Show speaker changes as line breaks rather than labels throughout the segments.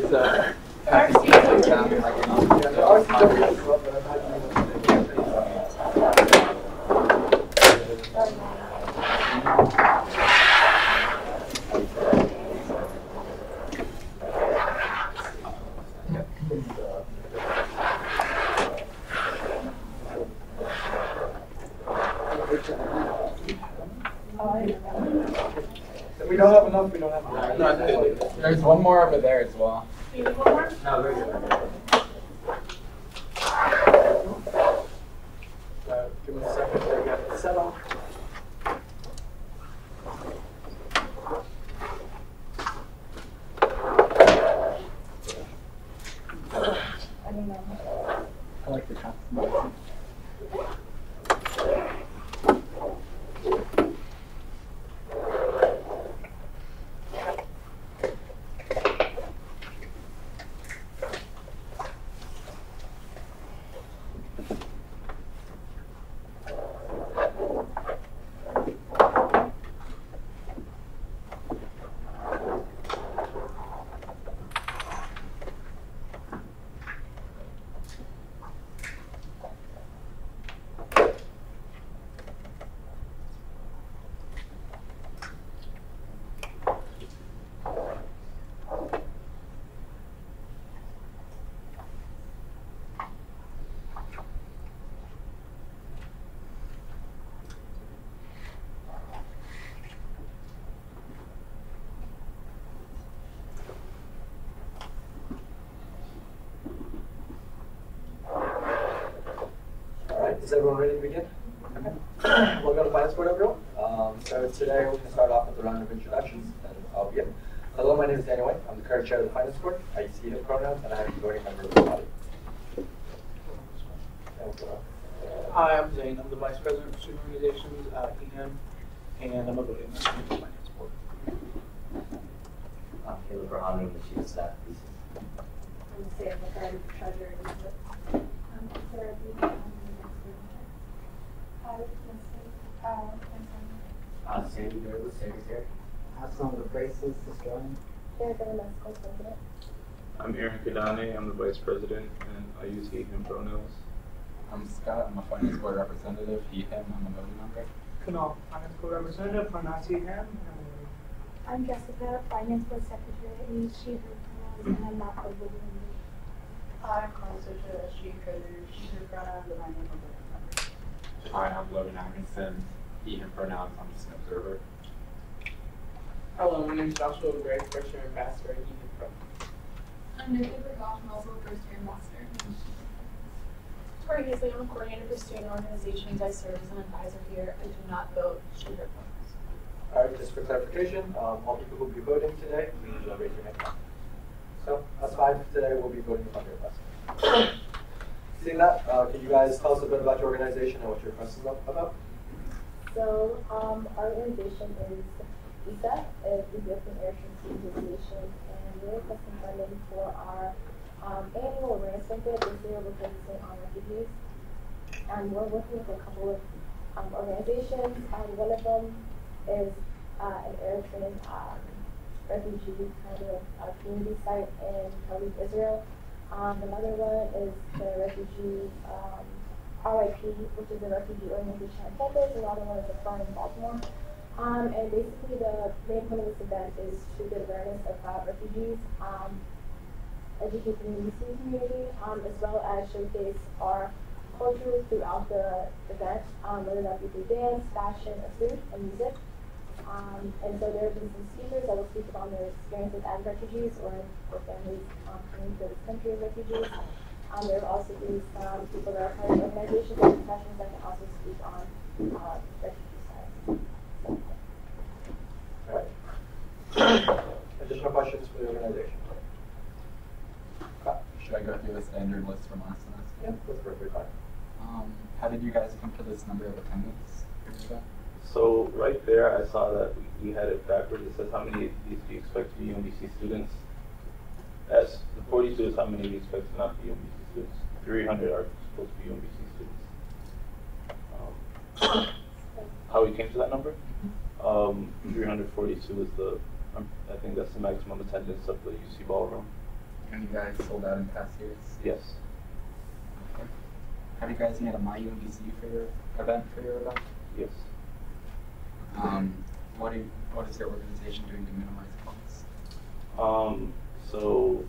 just happy to see them.
If we don't have enough, we don't have enough.
No, there's one more over there as well.
No, very good. Give me a second to get it set up.
I like the compliment.
Is everyone ready to begin? Okay. Welcome to Finance Board, everyone. So today we're going to start off with a round of introductions, and I'll begin. Hello, my name is Daniel White. I'm the current chair of the Finance Board. I use he, him pronouns, and I am a voting member of the body.
Hi, I'm Zane. I'm the Vice President of Student Organizations at EM, and I'm a voting member of the Finance Board.
I'm Caleb Rahami, the Chief of Staff of Pieces.
I'm Sam, the current treasurer. I'm Sarah B.
Sandy Douglas, Sandy's here.
Some of the braces is going.
I'm Aaron Kadane, I'm the Vice President, and I use he, him pronouns.
I'm Scott, I'm a Finance Board representative. He, him, I'm a voting member.
Kunal, Finance Board Representative, pronouns he, him.
I'm Jessica, Finance Board Secretary, she, her pronouns, and I'm not a voting member.
I'm Constitution SGA Treasurer, she, her pronouns, and I'm a voting member.
Hi, I'm Logan Atkinson, he, him pronouns, I'm just an observer.
Hello, my name is Joshua Gray, first year ambassador at EM Pronouns.
I'm Nikki Prakash, I'm also a first year ambassador.
Tori Heasley, I'm a coordinator for student organizations. I serve as an advisor here. I do not vote, she, her pronouns.
All right, just for clarification, all people who will be voting today, please raise your hand. So, us 5 today will be voting on your request. Seeing that, can you guys tell us a bit about your organization and what your request is about?
So, our organization is ESA, Ethiopian Eritrean Student Association, and we're requesting funding for our annual awareness event. This year we're focusing on refugees. And we're working with a couple of organizations. One of them is an Eritrean refugee kind of community site in Tel Aviv, Israel. Another one is the refugee RIP, which is a refugee organization on campus. Another one is a firm in Baltimore. And basically the main point of this event is to get awareness about refugees, educate the Muslim community, as well as showcase our culture throughout the event, whether that be through dance, fashion, or food and music. And so there will be some speakers that will speak about their experiences as refugees or their families coming to this country as refugees. There will also be some people that are part of organizations and professionals that can also speak on refugee side.
All right. Additional questions for the organization?
Should I go through the standard list from last semester?
Yeah, that's perfectly fine.
How did you guys come to this number of attendance?
So right there, I saw that we had it backwards. It says how many of these do you expect to be UMBC students? As the 40 students, how many do you expect to not be UMBC students? 300 are supposed to be UMBC students. How we came to that number? 342 is the, I think that's the maximum attendance of the UC ballroom.
And you guys sold out in past years?
Yes.
Okay. Have you guys made a MyUMBC for your event?
Yes.
What is your organization doing to minimize costs?
So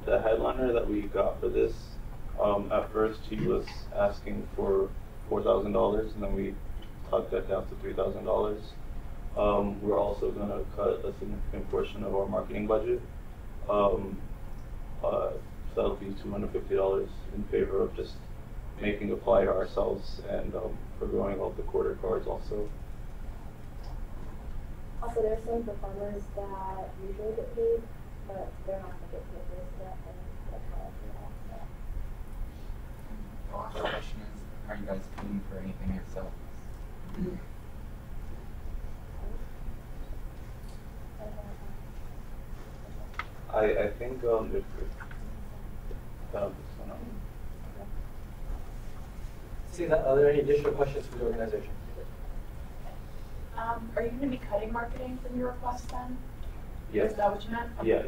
the headliner that we got for this, at first he was asking for $4,000, and then we talked that down to $3,000. We're also going to cut a significant portion of our marketing budget. So that'll be $250 in favor of just making a flyer ourselves and forgoing all the quarter cards also.
Also, there are some performers that usually get paid, but they're not going to get paid for this yet, and that's how I feel about that.
The last question is, are you guys paying for anything yourselves?
I think if
Seeing that, are there any additional questions for the organization?
Are you going to be cutting marketing from your request then?
Yes.
Is that what you meant?
Yeah.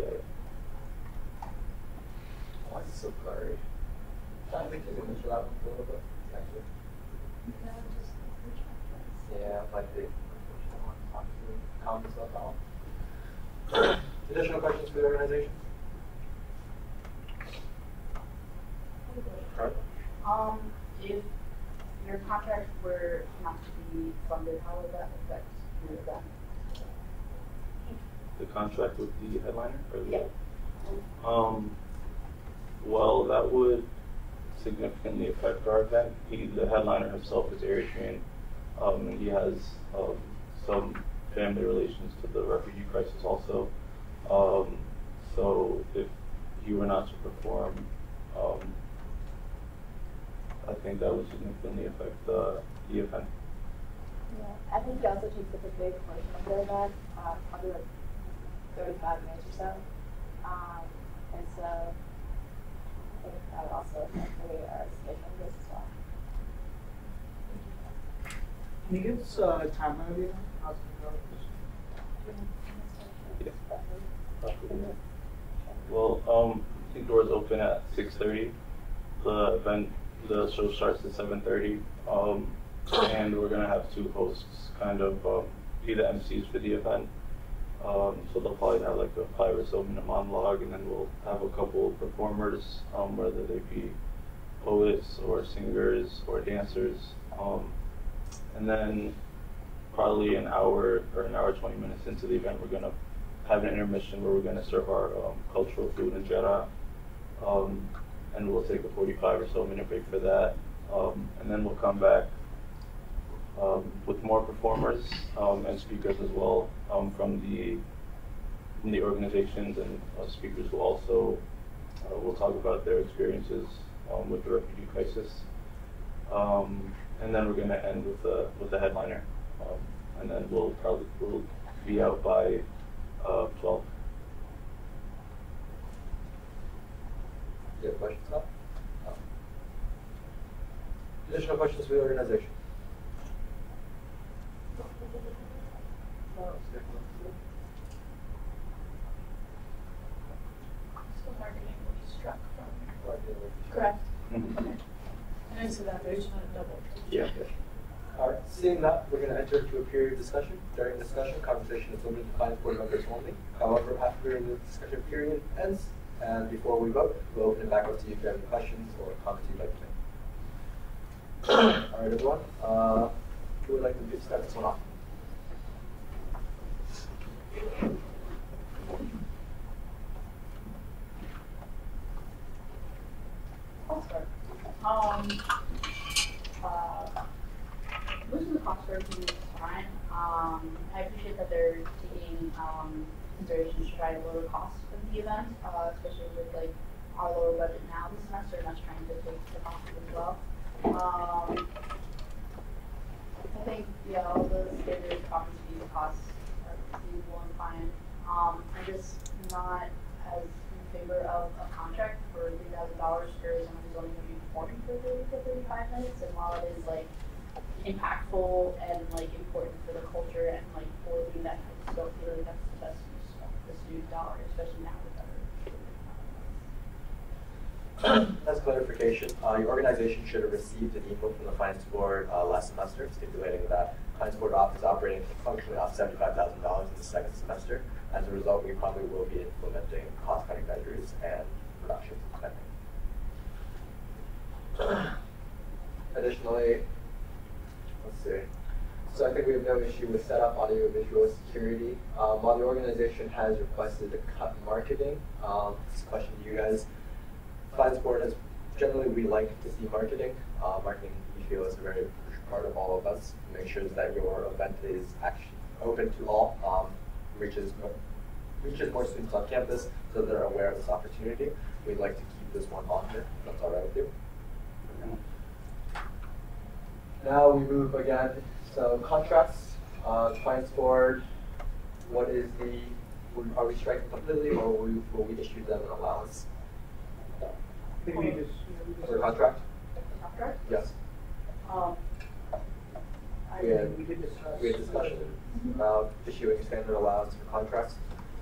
Why is it so blurry? I think you can show out a little bit, actually. Yeah, like the comments about that. Additional questions for the organization? Right.
If your contract were not to be funded, how would that affect your event?
The contract with the headliner? Or the,
Yeah.
Well, that would significantly affect our event. The headliner himself is Eritrean, and he has some family relations to the refugee crisis also. So if he were not to perform, I think that would significantly affect the event.
Yeah, I think he also takes up a big portion of their event, probably like 35 minutes or so. And so I think that would also affect the way our scheduling goes as well.
Can you give us a timeline of the event?
Well, I think doors open at 6:30. The show starts at 7:30, and we're gonna have two hosts kind of be the MCs for the event. So they'll probably have like a 5 or so minute monologue, and then we'll have a couple of performers, whether they be poets or singers or dancers, and then probably an hour or an hour 20 minutes into the event, we're gonna have an intermission where we're gonna serve our cultural food and injera. And we'll take a 45 or so minute break for that. And then we'll come back with more performers and speakers as well from the organizations, and speakers will also will talk about their experiences with the refugee crisis. And then we're going to end with the headliner, and then we'll be out by 12.
Do you have questions now? Additional questions for the organization?
So marketing will be struck from.
Correct.
Okay. And I said that, but I just want to double check.
Yeah.
All right, seeing that, we're going to enter into a period of discussion. During discussion, conversation is limited to 5 board members only. However, after the discussion period ends, and before we vote, we'll open it back up to you if you have any questions or comments you'd like to make. All right, everyone. Who would like to start this one off?
I'll start. Most of the cost for everything is fine. I appreciate that they're taking considerations to try to lower the cost of the event, especially with like our lower budget now this semester, and us trying to take the cost as well. I think all the standard conference fees costs are reasonable and fine. I'm just not as in favor of a contract for $3,000 for someone who's only going to be performing for 30 to 35 minutes, and while it is like impactful and like important for the culture and like for doing that, I just don't feel like that's the best use of the student dollar, especially now with our
As clarification, your organization should have received an email from the Finance Board last semester stipulating that Finance Board is operating functionally off $75,000 in the second semester. As a result, we probably will be implementing cost-cutting measures and reductions in spending. Additionally, let's see. So I think we have no issue with setup, audio, visual, security. While the organization has requested to cut marketing, this is a question to you guys. Finance Board has generally we like to see marketing. Marketing we feel is a very crucial part of all of us. Make sure that your event is actually open to all, reaches more students on campus so they're aware of this opportunity. We'd like to keep this one on here, if that's all right with you. Now we move again. So contracts, Finance Board, what is the, are we striking completely or will we issue them an allowance?
I think we just.
For contract?
Contract?
Yes.
We did discuss.
We had discussion about issuing standard allowance for contracts.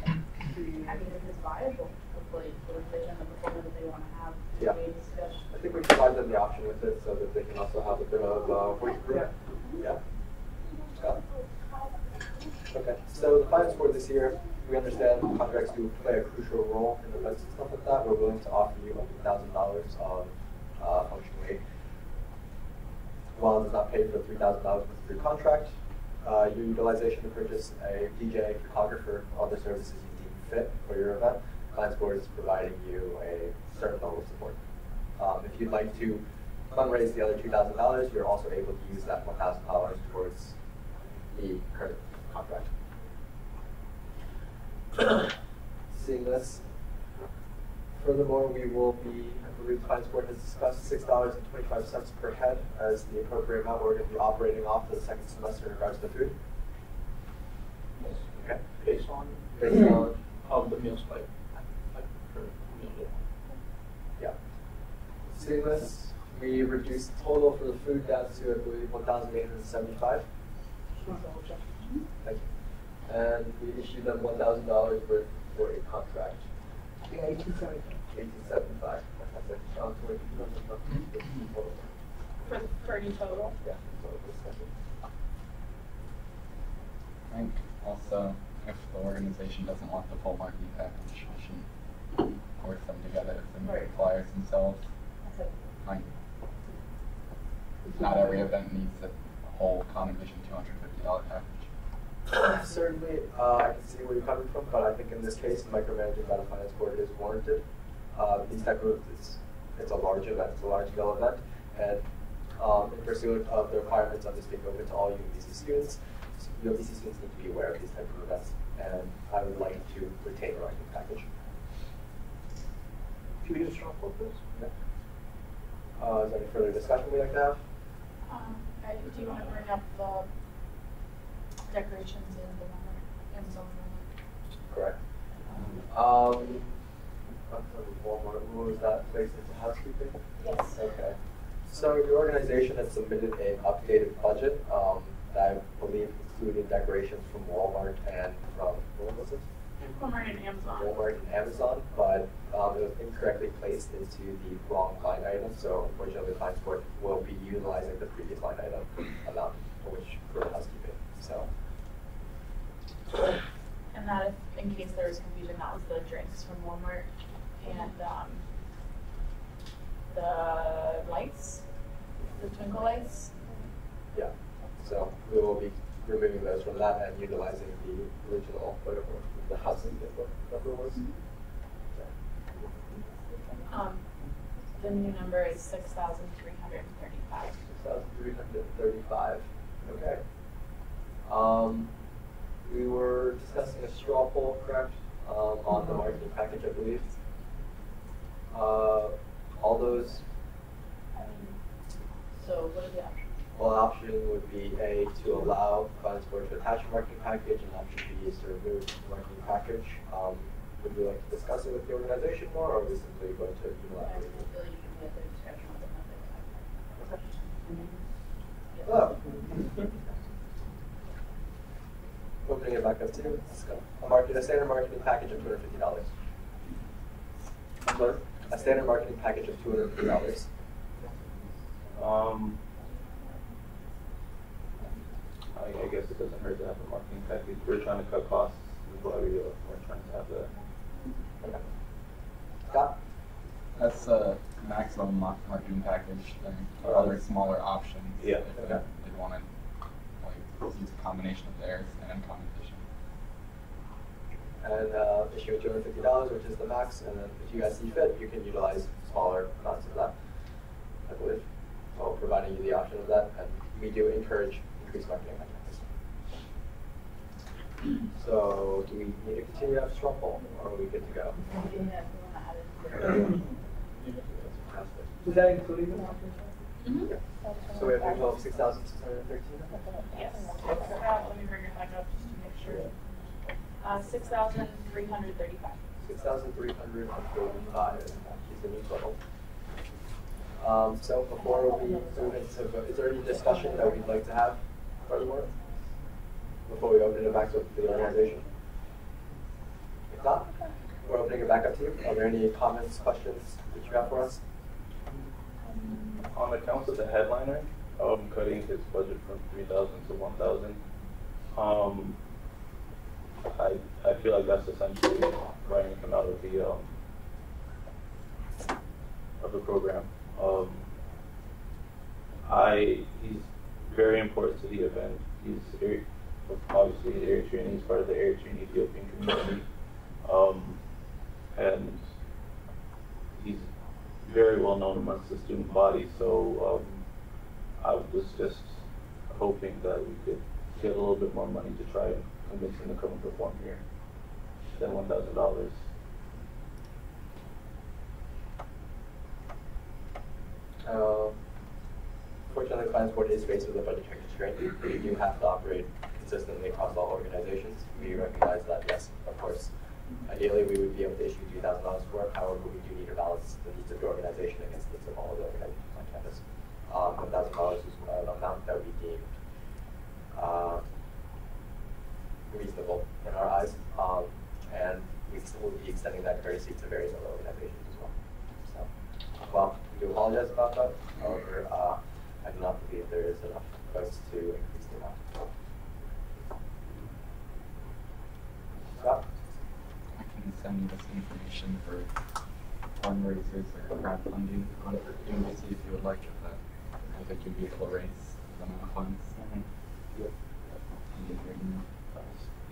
I mean, if it's viable, hopefully, for the vision of the program that they want to have.
Yeah.
We discuss.
I think we provide them the option with it so that they can also have a bit of work group. Yeah. Scott? Okay. So the Finance Board this year, we understand contracts do play a crucial role in events and stuff like that. We're willing to offer you $1,000 of function aid. While it does not pay for $3,000 with your contract, your utilization to purchase a DJ, photographer, other services you deem fit for your event, Finance Board is providing you a certain level of support. If you'd like to fundraise the other $2,000, you're also able to use that $1,000 towards the current contract. Seeing this, furthermore, we will be, I believe the Finance Board has discussed $6.25 per head as the appropriate amount we're going to be operating off for the second semester in regards to food.
Yes.
Okay.
Based on the meal spike. For meal day.
Yeah. Seeing this, we reduced total for the food down to, I believe, $1,875. Thank you. And we issued them $1,000 worth for a contract.
Yeah, 1875.
1875. Fantastic.
For any total?
Yeah. Total discussion.
I think also, if the organization doesn't want the full marketing package, we shouldn't force them to get it if they make flyers themselves. Like, not every event needs a whole Common Vision $250 package.
Certainly, I can see where you're coming from, but I think in this case, micromanaging by the Finance Board is warranted. These type of, it's a large event, it's a large-scale event, and in pursuit of the requirements of this being open to all UMBC students, UMBC students need to be aware of these type of events, and I would like to retain a marketing package.
Can we just drop both those?
Yeah. Is there any further discussion we'd like to have?
Do you want to bring up the decorations in the Amazon?
Correct. Walmart, what was that placed into housekeeping?
Yes.
Okay. So the organization has submitted an updated budget that I believe included decorations from Walmart and from, what was it?
Walmart and Amazon.
Walmart and Amazon, but it was incorrectly placed into the wrong line item, so unfortunately the Finance Board will be utilizing the previous line item amount for housekeeping. So.
And that, if, in case there was confusion, that was the drinks from Walmart and the lights, the twinkle lights.
Yeah. So we will be removing those from that and utilizing the original, whatever the housekeeping number was.
The new number is 6,335.
6,335. Okay. We were discussing a straw poll, correct? On the marketing package, I believe. All those.
So what are the options?
Well, option would be A, to allow Finance Board to attach a marketing package, and option B is to remove the marketing package. Would we like to discuss it with the organization more, or are we simply going to utilize it?
I feel like you can get their discussion on the
Oh. Opening it back up to you. A standard marketing package of $250. a standard marketing package of $250.
I guess it doesn't hurt to have a marketing package. We're trying to cut costs. We're trying to have the.
Okay. Scott?
That's a maximum marketing package. There are other smaller options.
Yeah.
If you did want to like use a combination of theirs and competition.
And issue $250, which is the max, and then if you guys see fit, you can utilize smaller amounts of that, I believe. So providing you the option of that, and we do encourage increased marketing activities. So do we need to continue to have a straw poll, or are we good to go?
Is that including the
Mm-hmm.
Yeah. So we have a total of 6,613?
Yes. Let me bring it back up just to make sure. 6,335.
6,335 is the new total. So before we move into vote, is there any discussion that we'd like to have furthermore? Before we open it back to the organization? If not, we're opening it back up to you. Are there any comments, questions that you have for us?
On accounts of the headliner, cutting his budget from 3,000 to 1,000. I feel like that's essentially writing him out of the program. He's very important to the event. He's obviously an Eritrean. He's part of the Eritrean Ethiopian community, and he's very well known amongst the student body. So I was just hoping that we could get a little bit more money to try and convince him to come and perform here than $1,000.
Fortunately, Finance Board is faced with a budgetary constraint. We do have to operate consistently across all organizations. We recognize that, yes, of course. Ideally, we would be able to issue $3,000 for it. However, we do need to balance the needs of the organization against the needs of all of the organizations on campus. $1,000 is an amount that we deem reasonable in our eyes, and we still will be extending that courtesy to various other organizations as well. So, well, we do apologize about that. However, I do not believe there is enough votes to increase the amount. Scott?
I can send you this information for fundraisers or crowdfunding on UMBC if you would like. I think you'd be able to raise the amount of funds.
Yep.
And get your email.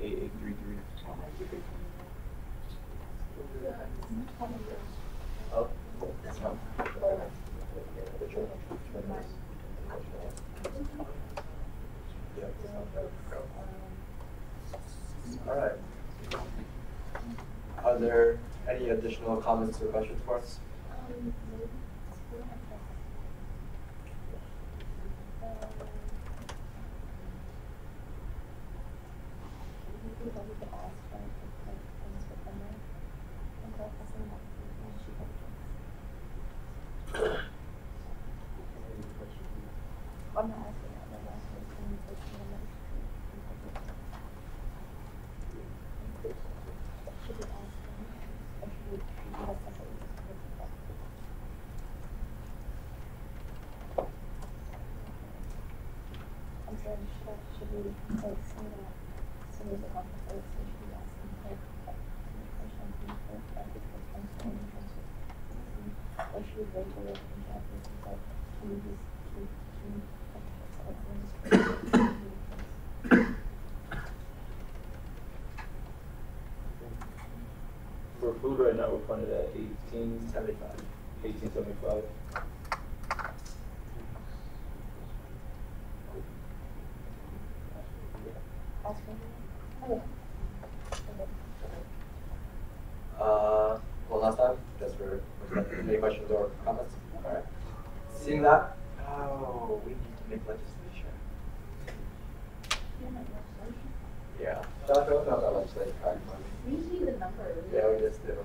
8833.
Oh.
So,
all right. Are there any additional comments or questions for us?
I'm not asking that, but I'm asking should we ask them, or should we give us something? I'm sorry, should we like say that somebody's a conflict, so should we ask them like or should we wait till we're in campus and like, can we just
For food right now, we're funded at
$18.75.
$18.75.
One last time, just for any questions or comments. All right. Seeing that, we need to make legislation. Yeah. Josh, we don't have that legislation track money.
We just need the number.
Yeah, we just did.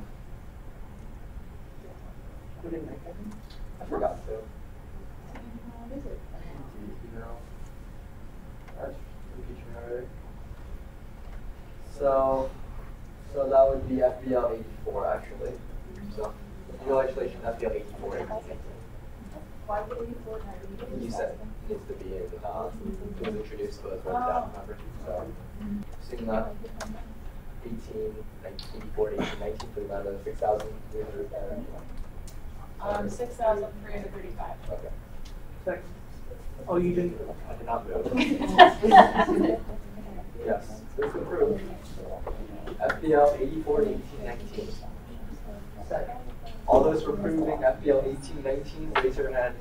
We didn't make it.
I forgot to.
What is it?
So that would be FBL 84 actually. So new legislation, FPL 84.
Why did we for that?
You said it needs to be in, it was introduced, but it's right down, remember? So, seeing that, 18, 84, 18, 19 for about 6,300.
6,335.
Okay.
Second. Oh, you didn't?
I did not move. Yes, it's approved. FPL 84, 18, 19. All those for approving FPL 18, 19, raise your hand.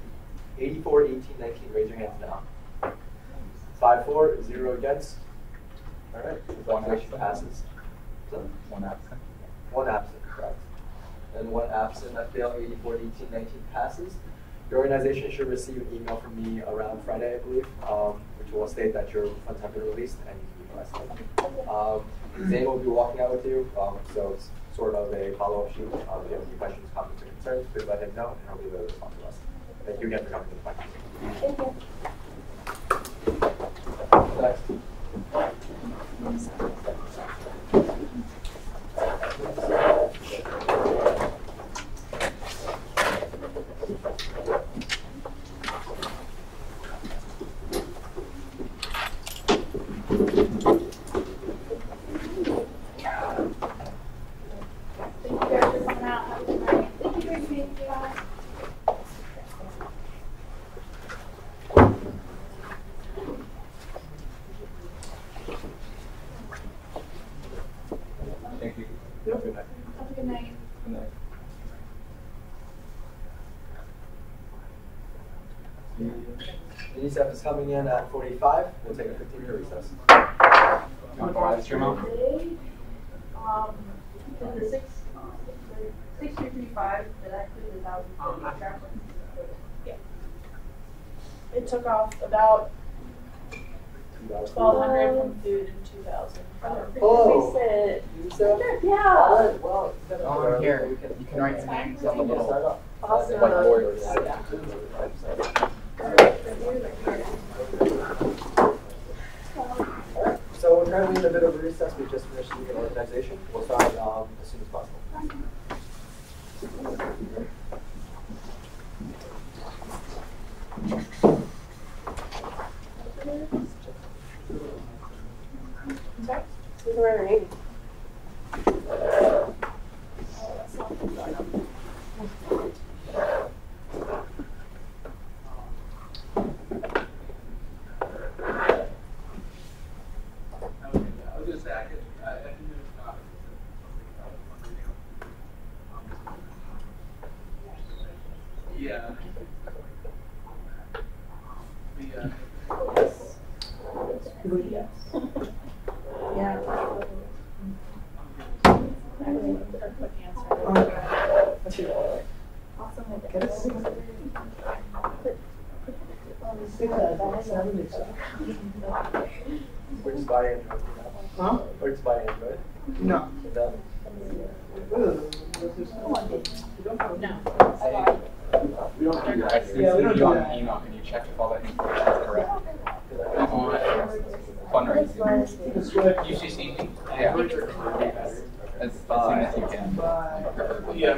84, 18, 19, raise your hands now. 5-4, 0 against. All right, the legislation passes. So,
One absent.
one absent, correct. And one absent, FPL 84, 18, 19 passes. Your organization should receive an email from me around Friday, I believe, which will state that your funds have been released and you can be arrested. Zane will be walking out with you, so it's sort of a follow-up sheet. If you have any questions, comments, or concerns, please let him know, and he'll be able to respond to us. Thank you again for coming to the podcast.
Thank you.
Have a good night.
Have a good night.
Good night. UNICEF is coming in at 45. We'll take a 15-minute recess.
Want the live stream out?
In the 6,335, did that include the 1,000 travel?
Yeah. It took off about 1,200 from food and 2,000.
Oh,
said,
UNICEF?
yeah.
All right, well,
Oh, here. You can write your names on the little
Awesome.
whiteboards.
So we're currently in a bit of a recess. We just finished the organization. We'll start as soon as possible.
Sorry?
Who's wearing
I was gonna say, I think there's not. Yeah.
Yeah.
Which spy Android?
Huh?
Which spy Android?
No.
No.
We don't do that. I see
Yeah, we don't
you
do
on
that.
email. Can you check if all that information is correct? On fundraising.
You see me?
Yeah. As soon as you can. Preferably.
Yeah.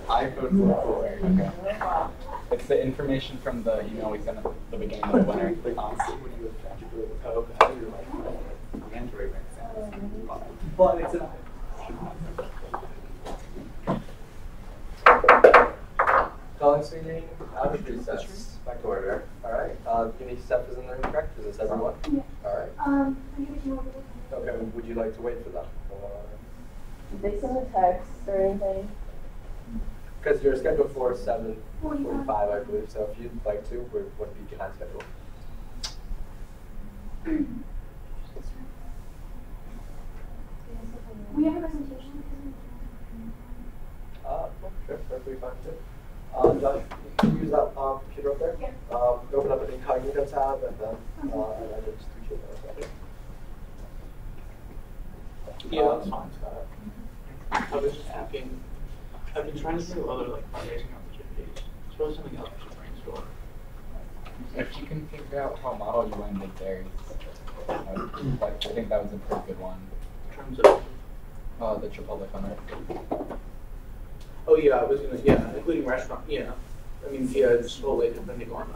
I vote for okay. It's the information from the email we sent at the beginning of the winter. Android makes sense.
But it's a.
Calling this meeting out of recess. Back to order. All right. UNICEF is in there, correct? Is this everyone?
Yeah.
All right.
I give it to you.
Okay. Would you like to wait for them?
Did they send a text or anything?
Because you're scheduled for 7:45, I believe. So if you'd like to, we're 1 week behind schedule.
We have a presentation.
Sure, perfectly fine too. Josh, can you use that computer up there?
Yeah.
Open up an incognito tab and then and then just tweet it there.
Yeah, that's fine. I was just thinking, I've been trying to think of other like fundraising opportunities. It's really something else we should brainstorm.
If you can figure out how model you ended there, like, I think that was a pretty good one.
In terms of
The Chipotle fundraiser.
Oh yeah, I was gonna, yeah, including restaurant, yeah. I mean, yeah, just Chipotle depending on,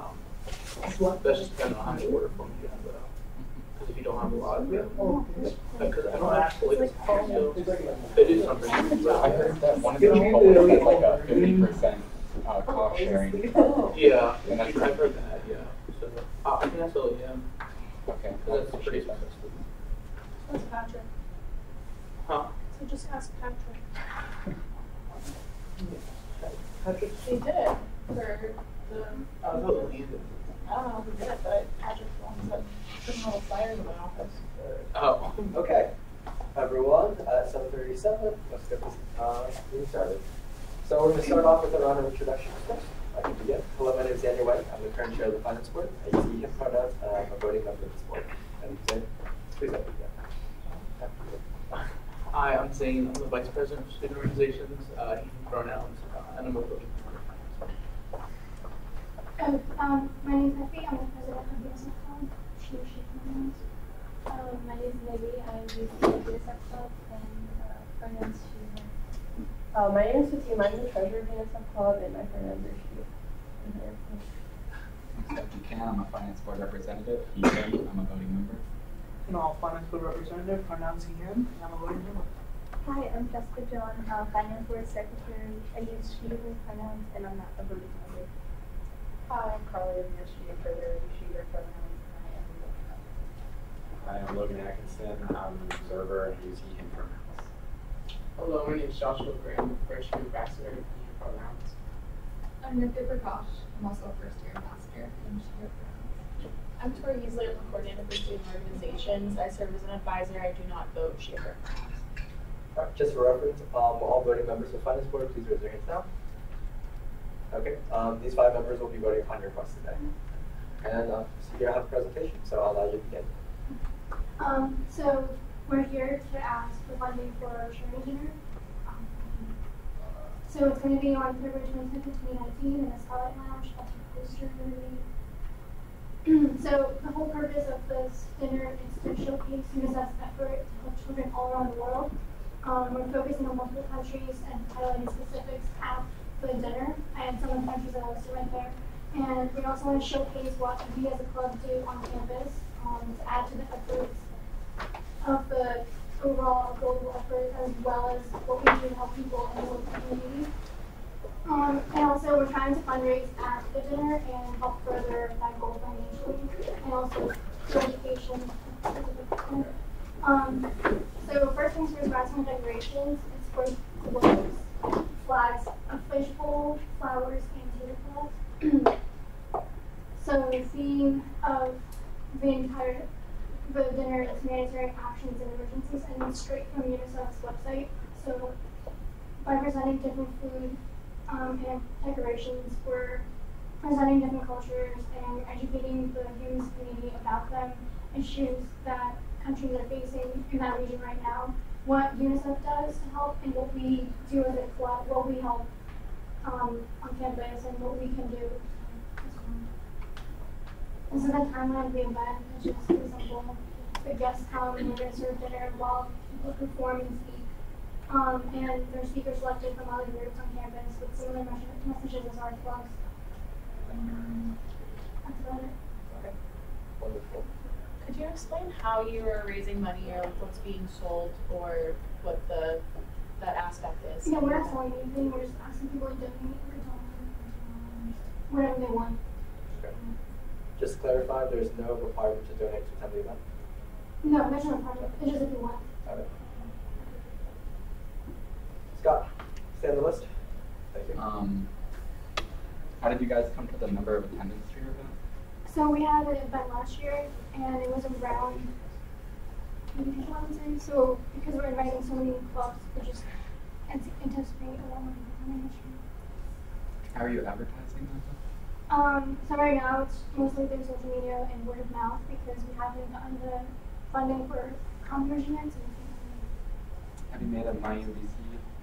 that's just depending on how many order forms you have, because if you don't have a lot, yeah. Because I don't actually, they do something.
I heard that one of the Chipotle has like a 50% cost sharing.
Yeah,
And
I've
that's
heard that, yeah. So, I think that's all, yeah.
okay.
Because that's pretty expensive.
That's Patrick.
Huh?
So just ask Patrick.
Patrick?
He did it for the,
I thought Leanne did.
I don't know who did it, but Patrick's the one that put in little flyers in my office.
Oh.
Okay, everyone, at 7:37, let's get this meeting started. So we're going to start off with a round of introductions first. I can begin. Hello, my name is Daniel White. I'm the current chair of the finance board. I use he, him pronouns, and I'm a voting member of this board. And Zane, please help me again.
Hi, I'm Zane. I'm the vice president for student organizations, pronouns, and I'm a voting member.
My name is Effie. I'm the president of the USF Club. She or she pronouns.
My name is Navy. I'm the USF Club and pronouns she. My name is Fatima. I'm the treasurer of the USF Club and my pronouns are she.
Next up, you can. I'm a finance board representative. He, him. I'm a voting member.
And all finance board representative, pronouns he, him, and I'm a voting member.
Hi, I'm Jessica John, finance board secretary. I use she, her pronouns, and I'm not a voting member.
Hi, I'm Carly. I'm the SGA further. She, her pronouns, and I am a voting member.
Hi, I'm Logan Atkinson. I'm an observer and use he, him pronouns.
Hello, my name is Joshua Gray. I'm the first year ambassador of the pronouns.
I'm Nitya Prakash. I'm also a first year ambassador and she her pronouns.
I'm Tori Heasley. I'm the coordinator for student organizations. I serve as an advisor. I do not vote. She, her pronouns.
All right, just for reference, all voting members of the finance board, please raise your hands now. Okay, these 5 members will be voting upon your request today. And so here I have a presentation, so I'll allow you to begin.
So we're here to ask for funding for our charity dinner. So it's going to be on February 25th, 2019 in the Scarlet Lounge. That's a poster movie. So the whole purpose of this dinner is to showcase UNICEF's effort to help children all around the world. We're focusing on multiple countries and highlighting specifics at the dinner and some of the countries that are listed right there. And we also want to showcase what we as a club do on campus to add to the efforts of the overall global effort, as well as what we do to help people in the local community. And also we're trying to fundraise at the dinner and help further that goal financially, and also through education. So first things first, bathroom decorations. It's for globes, flags, a fishbowl, flowers, and tablecloths. So the theme of the dinner is humanitarian actions and emergencies, and it's straight from UNICEF's website. So by presenting different food and decorations, we're presenting different cultures and educating the human community about them, issues that countries are facing in that region right now, what UNICEF does to help, and what we do as a club, what we help on campus, and what we can do. This is the timeline of the event. It's just, for example, the guests come and we're going to serve dinner while people perform and speak. And there are speakers selected from other groups on campus with similar messages as our clubs. That's about it.
Okay, wonderful.
Could you explain how you are raising money or like what's being sold or what that aspect is?
Yeah, we're not selling anything. We're just asking people to donate or donate whatever they want.
Okay. Just to clarify, there's no requirement to donate to attend the event?
No, there's no project. It's just if you want.
Got it. Scott, stay on the list. Thank you.
How did you guys come to the number of attendance to your event?
So we had an event last year, and it was around 80 people, I would say. So because we're inviting so many clubs, we're just anticipating a lot more people coming this year.
How are you advertising that?
So right now it's mostly through social media and word of mouth because we haven't gotten the funding for conversion yet. So
Have you made a MyUBC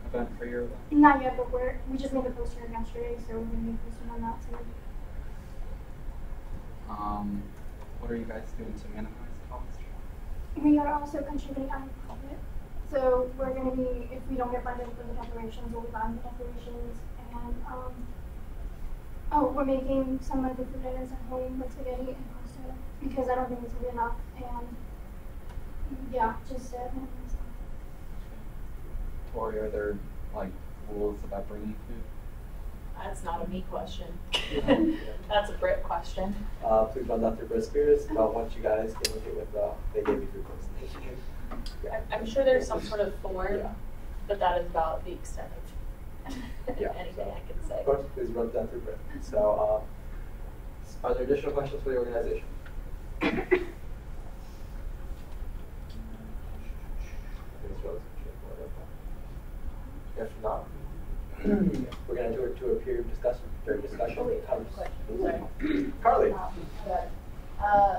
event for your event?
not yet, but we just made a poster yesterday, so we're going to be posting on that too.
What are you guys doing to minimize cost?
We are also contributing out of pocket, So we're going to be, if we don't get funded for the decorations, we'll be buying the decorations. And we're making some of the food items at home, like spaghetti and pasta, because I don't think it's going to be enough. And yeah, just
Tori, are there like rules about bringing food?
That's not a me question. That's a Brit question.
Please run that through Brist's Spears. Once you guys communicate with, they gave you food poisoning. Yeah.
I'm sure there's some sort of form,
Yeah.
but that is about the extent of
Yeah,
anything
so,
I can say.
Of course, please run that through Brit. So, are there additional questions for the organization? If not, we're going to do it to a period discussion. During discussion,
Oh, wait, I have a question. Sorry.
Carly.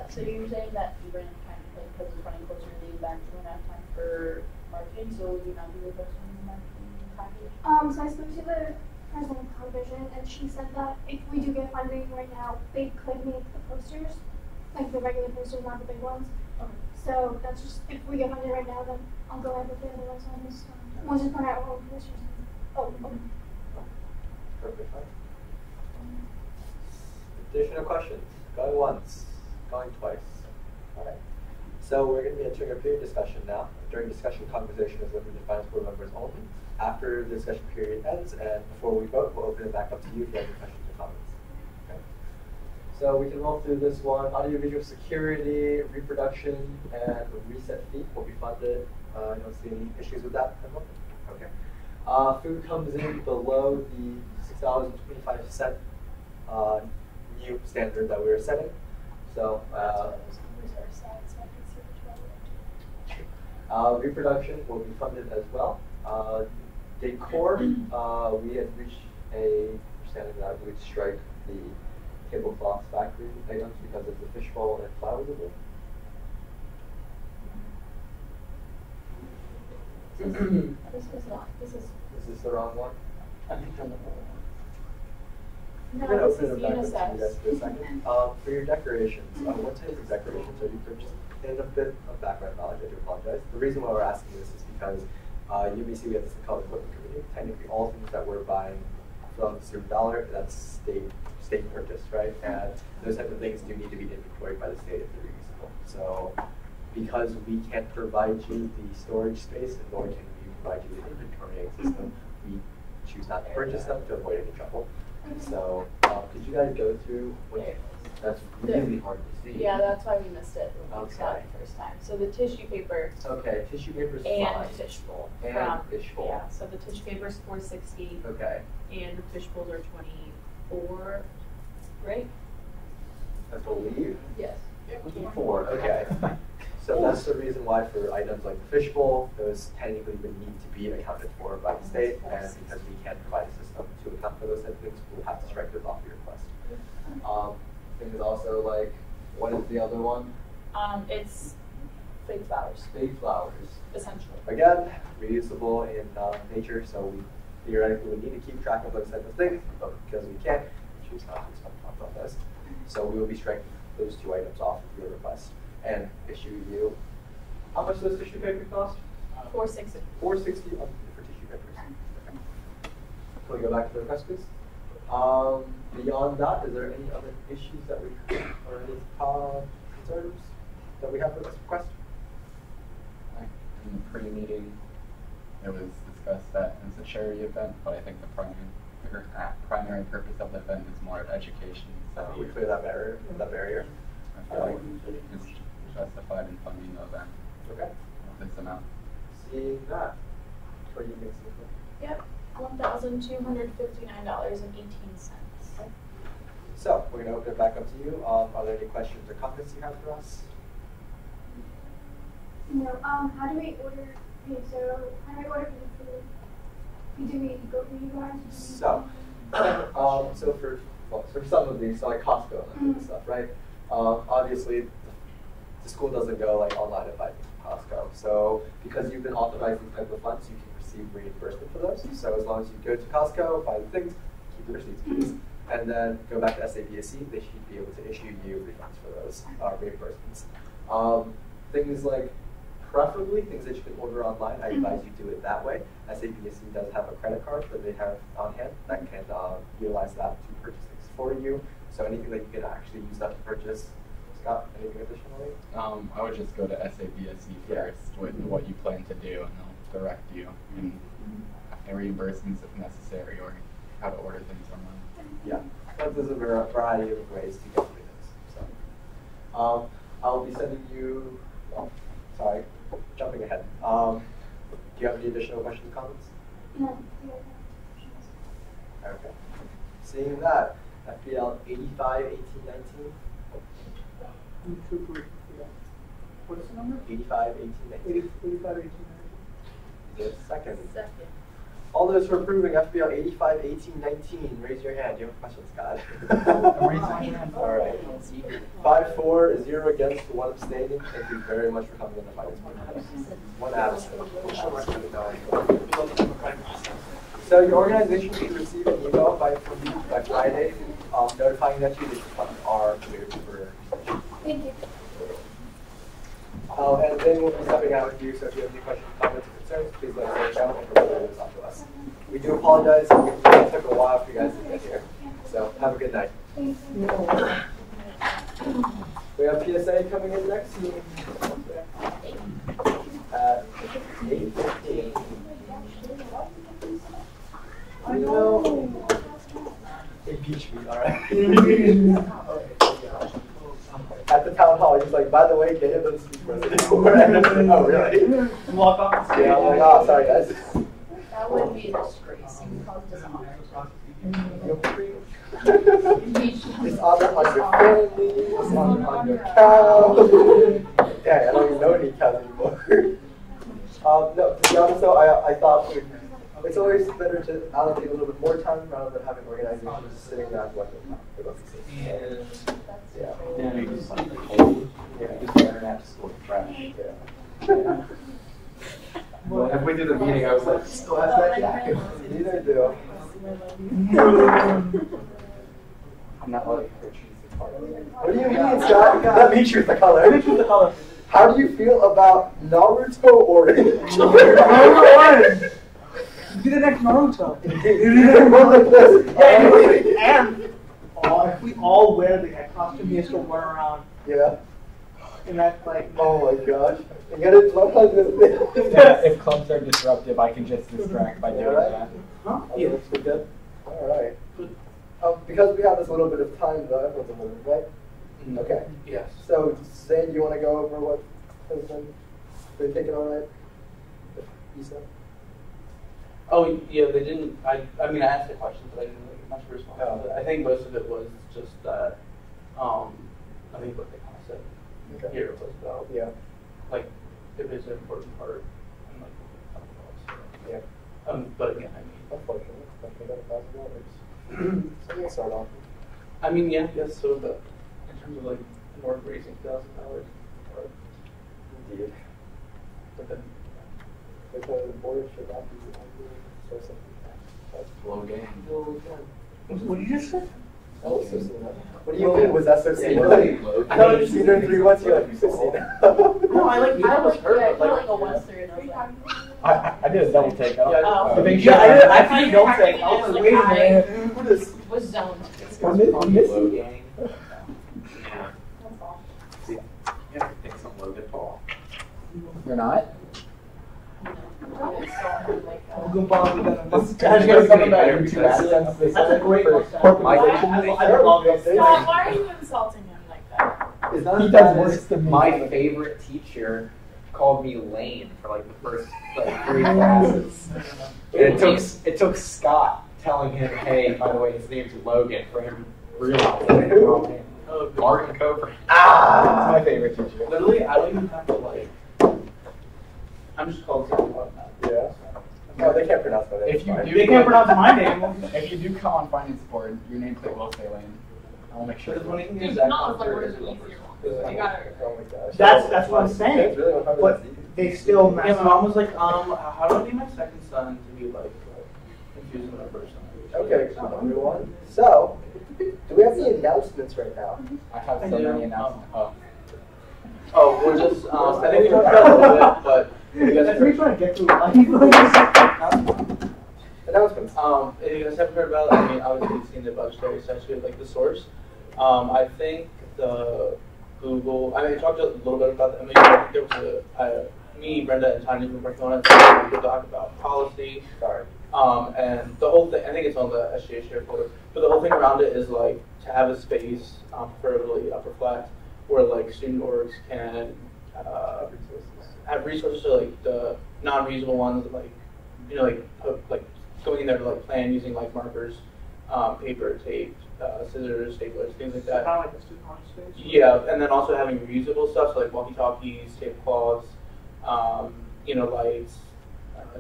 So you're saying that you ran kind of like because it's running closer to the event, you don't have time for marketing, so would you not be requesting the marketing package?
So I spoke to the president of Television, and she said that if we do get funding right now, they could make the posters, like the regular posters, not the big ones.
Okay.
So that's just, if we get funding right now, then I'll go ahead with the other ones on this. We'll just put out our own posters. Oh, okay.
Perfect. Fine. Additional questions? Going once, going twice. All right. So we're going to be entering a period discussion now. During discussion, conversation is limited to finance board members only. After the discussion period ends and before we vote, we'll open it back up to you if you have any questions or comments. Okay. So we can roll through this one. Audiovisual security, reproduction, and reset fee will be funded. I don't see any issues with that. Okay. Food comes in below the $6.25 new standard that we were setting. So reproduction will be funded as well. Decor, we had reached a understanding that we'd strike the tablecloth factory items because of the fishbowl and flowers of it.
This is not, this is.
Is this the wrong one?
No,
We're going to
this
open
is
it back up to you guys
unisex.
for a second. For your decorations, what types of decorations are you purchasing? And a bit of background knowledge, I do apologize. The reason why we're asking this is because UBC, we have this thing called equipment committee. Technically, all things that we're buying from the student dollar, that's state purchase, right? And those type of things do need to be inventoried by the state if they're reusable. So because we can't provide you the storage space, and nor can we provide you the inventorying system, we choose not to purchase them to avoid any trouble. So could you guys go through what
That's really hard to see.
Yeah, that's why we missed it when we saw
Okay.
it the first time. So the tissue paper
Okay, tissue paper is
and
fine.
fishbowl.
And
from,
fishbowl.
Yeah, so the tissue paper is $4.60
Okay,
and the fishbowls are $24, right?
I believe.
Yes.
4, okay. So that's the reason why for items like the fishbowl, those technically would need to be accounted for by the state, and because we can't provide a system to account for those type of things, we'll have to strike those off your request. Things also like, what is the other one?
It's fake flowers,
Fake flowers.
essentially.
Again, reusable in nature, so we theoretically would need to keep track of those type of things, but because we can't, we choose not to spend funds on this. So we will be striking those 2 items off of your request and issue you. How much does tissue paper cost?
$4.60.
$4.60 for tissue papers. Okay. Can we go back to the request, please? Beyond that, is there any other issues that we or any concerns that we have with this request?
In the pre-meeting, it was discussed that it's a charity event, but I think the primary purpose of the event is more of education. So
We clear that barrier.
I feel like it's justified in funding the event.
Okay.
Of this amount.
Seeing that, what do you make sense of?
Yep, $1,259.18.
So we're going to open it back up to you. Are there any questions or comments you have for us?
No. How do we order? Okay, so how do we order the food? Do we go for you guys?
So, so for some of these, so like Costco and that stuff, right? Obviously, the school doesn't go like online and buy Costco. So because you've been authorized these type of funds, you can receive reimbursement for those. So as long as you go to Costco, buy the things, keep the receipts, please, and then go back to SABSC, they should be able to issue you refunds for those reimbursements. Things like preferably things that you can order online, I advise you do it that way. SABSC does have a credit card that they have on hand that can utilize that to purchase things for you. So anything that you can actually use that to purchase. Scott, anything additionally?
I would just go to SABSC first with what you plan to do, and they'll direct you in reimbursements if necessary, or how to order things online.
Yeah, but there's a variety of ways to get through this. So, I'll be sending you. Oh, sorry, jumping ahead. Do you have any additional questions, comments?
No.
Okay. Seeing that, FPL 85, 18, 19.
What is the number?
85, 18, 19.
85, 18,
19. Second.
Second.
All those who are approving FPL 85, 18, 19, raise your hand. Do you have questions, Scott? All right. 5 for, 0 against, 1 abstaining. Thank you very much for coming in the finance partners. 1 absent. So your organization should receive an email from you by Friday notifying that the funds are cleared for registration.
Thank you.
And then we'll be stepping out with you, so if you have any questions, comments, or concerns, please let us know and refer those on to us. We do apologize, it took a while for you guys to get here. So have a good night.
Thank you.
We have PSA coming in next at 8:15. I know. Impeach me, alright? At the town hall, he's like, by the way, get him to speak for us anymore. Oh, really?
Walk off the stage.
Yeah, I'm like, oh, sorry, guys.
That would be a disgrace. You caused dishonor.
It's on your family, it's on your cow. Dang, I don't even know any cows anymore. No, to be honest though, I thought it's always better to allocate a little bit more time rather than having organizations sitting around one time. Yeah.
Yeah, you just like cold. Yeah, just better have school fresh.
Yeah.
Well, if we did the meeting, I was like, still has that jacket.
Neither do.
I'm not like her choose the color.
What do you mean, Scott? Let me choose the color.
Choose the color.
How do you feel about Naruto orange?
Naruto orange. Be the next Naruto. And if we all wear the costume, he has to run around.
Yeah.
And that's like,
oh my gosh. You gotta sometimes
If clubs are disruptive, I can just distract by doing that.
huh?
Yeah,
Yeah.
that's good. Alright. Because we have this little bit of time though, everyone's a little bit, right? Okay.
Yes.
So, Zane, do you want to go over what has been taken alright? You said?
Oh, yeah, they didn't, I mean, I asked the questions, but I didn't really get much response.
Oh.
I think most of it was just that, I think what they kind of said here was about, like, it is an important part, and like,
Yeah.
but again,
Unfortunately, $1,000. So let's start off.
I mean, yeah, yes, so the, in terms of like, the North raising $1,000, or,
Indeed.
but then,
Because the board should not be so simple. That's
Low game.
what did you just say?
that was so seen. What do you mean? Was that so seen?
Low
I thought you've seen her in 3 months. You're like, so seen.
No, I was hurt,
Yeah,
but
like a once through another.
I did a double take.
Yeah,
Make
yeah,
sure
I didn't don't take. I was like, wait a minute.
What is?
Was zoned.
low game.
That's all.
See, you have to think something a little bit tall.
You're not?
Good ball, we got a
Mustache goes coming back every 2 accents. They
That's a great
for
mustache.
corporate
I love it.
Stop, why are you insulting him like that?
It's not
He
as
does
bad
worse
as
than me.
My favorite teacher called me lame for like the first like 3 classes. And it took Scott telling him, hey, by the way, his name's Logan, for him realizing it.
Oh,
Martin Cover.
That's my favorite teacher.
literally, I don't even have to like. I'm just called Sam about that.
Yeah. No, they can't pronounce my name.
If you
Fine.
do,
They can't pronounce my name.
If you do come on finance board, your nameplate will say Lane. I'll make sure.
But the funny thing
Dude,
is that
not as like we're just an easier one. You gotta.
Oh my gosh.
that's what I'm saying.
It's really 100.
But they still mess
Yeah,
up.
my mom was like, how do I name my second son to be like confusing with my first son?
Okay, everyone. So, do we have any announcements right now?
I have
I
so
do.
many announcements. Oh.
Oh, we're just, I think we talked about it a little bit, but if you guys
If we're trying to get through life.
Announcements.
If you guys haven't heard about it, I mean, obviously you've seen the budgetary essentially of like the source. I think the Google, I mean, I talked a little bit about the MAU. I think there was me, Brenda, and Tanya were working on it. So we could talk about policy.
Sorry.
And the whole thing, I think it's on the SGA share folder, but the whole thing around it is like to have a space, preferably upper flat, where like student orgs can have resources to like the non-reusable ones, like, you know, like going in there to like plan using like markers, paper, tape, scissors, staplers, things like that.
Kind of like the student orange space?
Yeah, and then also having reusable stuff, so like walkie-talkies, tablecloths, you know, lights,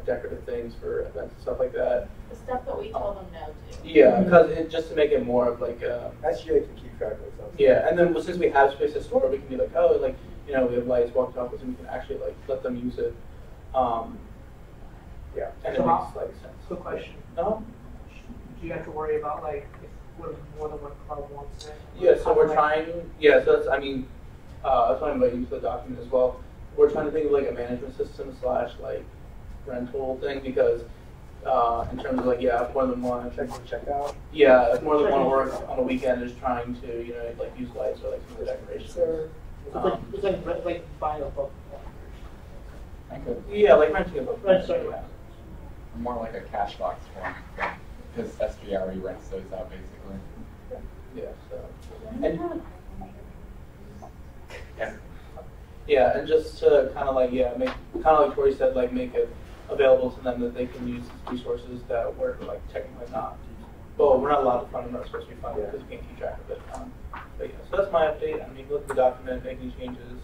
decorative things for events and stuff like that.
The stuff that we tell them no to.
Yeah, because just to make it more of like
SGA can keep track of itself.
yeah, and then since we have space to store it, we can be like, oh, like, you know, we have lights, walkie-talkies, and we can actually like let them use it.
Yeah.
And
So
it
how-
makes like sense.
Quick question.
No?
Do you have to worry about like if what if more than one club wants it?
Yeah, so we're
Like-
trying. Yeah, so that's. I mean, that's why I'm inviting you to the document as well. We're trying to think of like a management system / like rental thing because in terms of like if more than one
Check out.
Yeah, if more than one work on a weekend is trying to like use lights or like some of the decorations.
It's like buying a book.
I could.
Yeah, like renting a book.
Right, sorry.
Yeah.
More like a cash box form, because SGA already rents those out basically.
Yeah. So. And, yeah, and just to kind of like make kind of like Tori said, like make it available to them that they can use resources that we're like technically not. Well, we're not allowed to fund them. We're supposed to be funded because we can't keep track of it. But yeah, so that's my update. I mean, look at the document, making changes.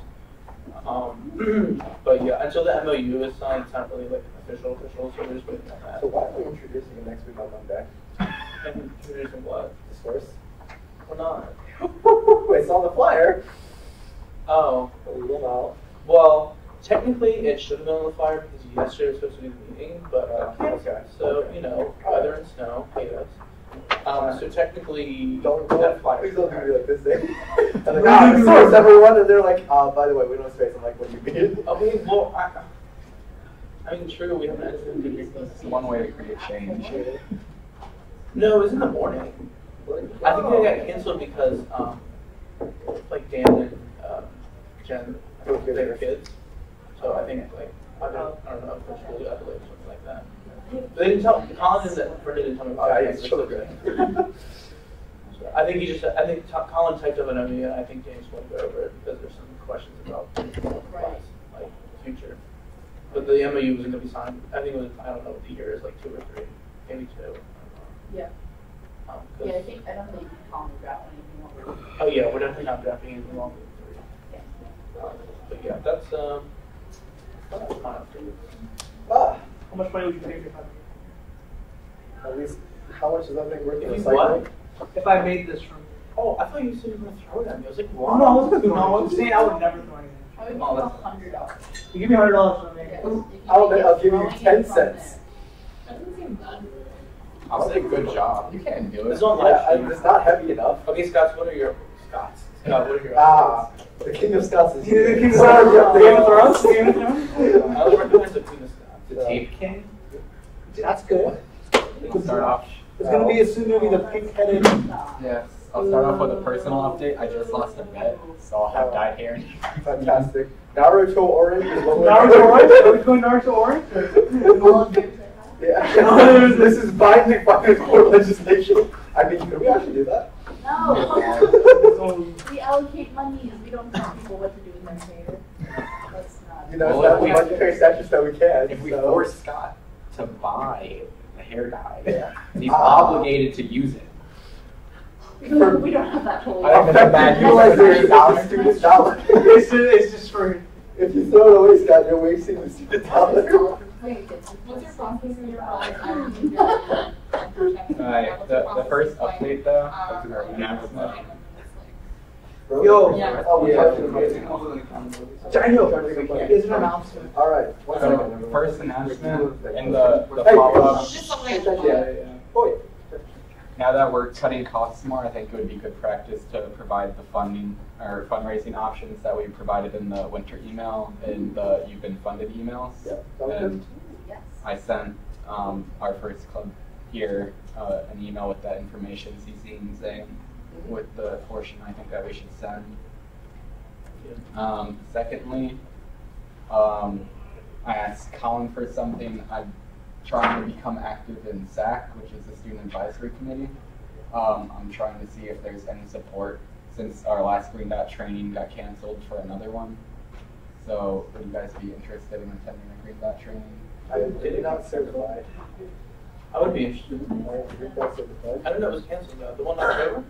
But yeah, until the MOU is signed, it's not really like official, so we're just waiting on that.
So why are we introducing it next week on Monday?
And introducing what?
The source?
We're not.
It's on the flyer.
Oh.
You know.
Well, technically it should have been on the flyer because yesterday was supposed to be the meeting, but
Okay.
so, you know, weather and snow, chaos. So technically,
Don't
that flyer.
please don't do me like this thing. I'm like, the source, everyone, and they're like, by the way, we don't have space. I'm like, what do you mean?
I mean, well, I mean, true, we haven't actually
It's one way to create change.
No, it was in the morning. I think they got canceled because, like Dan and Jen, they have kids. So I think like I don't know if they're school got delayed or something like that. They didn't tell Colin and Brenda didn't tell me about it.
It's children.
So I think Colin typed up an ME and I think James won't go over it because there's some questions about like future. But the MOU was going to be signed. I think it was, I don't know what the year is, like 2 or 3, maybe 2.
Yeah. Yeah, I think, I don't think Colin will draft anything over.
Oh yeah, we're definitely not drafting anything longer than 3.
Yeah.
But yeah, that's my update.
Ah,
How much money would you pay for that?
at least, how much is that thing worth in
If you
recycling?
If I made this from.
Oh, I thought you said you were going to throw it at me. I was like,
Oh,
what?
no, I wasn't doing I was saying I would never throw anything.
I would give
Oh,
you
that's-
$100.
You give me $100 for me.
I'll give you 10 cents.
That doesn't seem bad.
I'll say good job. You can't do
It's
it.
on live
Yeah,
stream.
it's not heavy enough.
Okay, Scott, what are your Scott, what are your
The King of Scots is
The King of
Sorry,
Scots,
the
Game of Thrones, Game of Thrones.
I don't recognize the King of Scott.
The tape king?
That's good.
We'll start off.
It's gonna be soon to be the pink-headed.
Yes. I'll start off with a personal update. I just lost a bet, so I'll have dyed hair.
Fantastic. Naruto Orange is what we're
Naruto Orange? Are we going Naruto Orange?
Yeah. This is binding finance court legislation. I mean, could we actually do that?
No. We allocate money and we don't tell people what to do with their hair. That's not.
You know,
Well,
it's not
if
the budgetary statutes that we can.
If we
so.
force Scott to buy the hair dye,
Yeah.
he's obligated to use it.
We don't have that totally.
I think that's a bad use of
Utilization
$100.
of student dollar.
It's just for.
If you throw it away, Scott, you're wasting the student dollar.
What's your process in your life?
Alright, the first update though, our announcement.
Yo.
Yeah.
Oh, we have to.
Daniel, here's an announcement.
All right. One
So,
second.
first announcement, in the
Hey,
follow-up.
Just something.
Yeah. Boy.
now that we're cutting costs more, I think it would be good practice to provide the funding or fundraising options that we provided in the winter email and the you've been funded emails.
Yep, sounds
And
good.
Yes.
I sent our first club here an email with that information, CCing Zane with the portion I think that we should send. Secondly, I asked Colin for something. I'm trying to become active in SAC, which is the Student Advisory Committee. I'm trying to see if there's any support since our last Green Dot training got canceled for another one. So would you guys be interested in attending a Green Dot training?
I did not certified.
I would be interested. I don't know, it was canceled though. The one last October?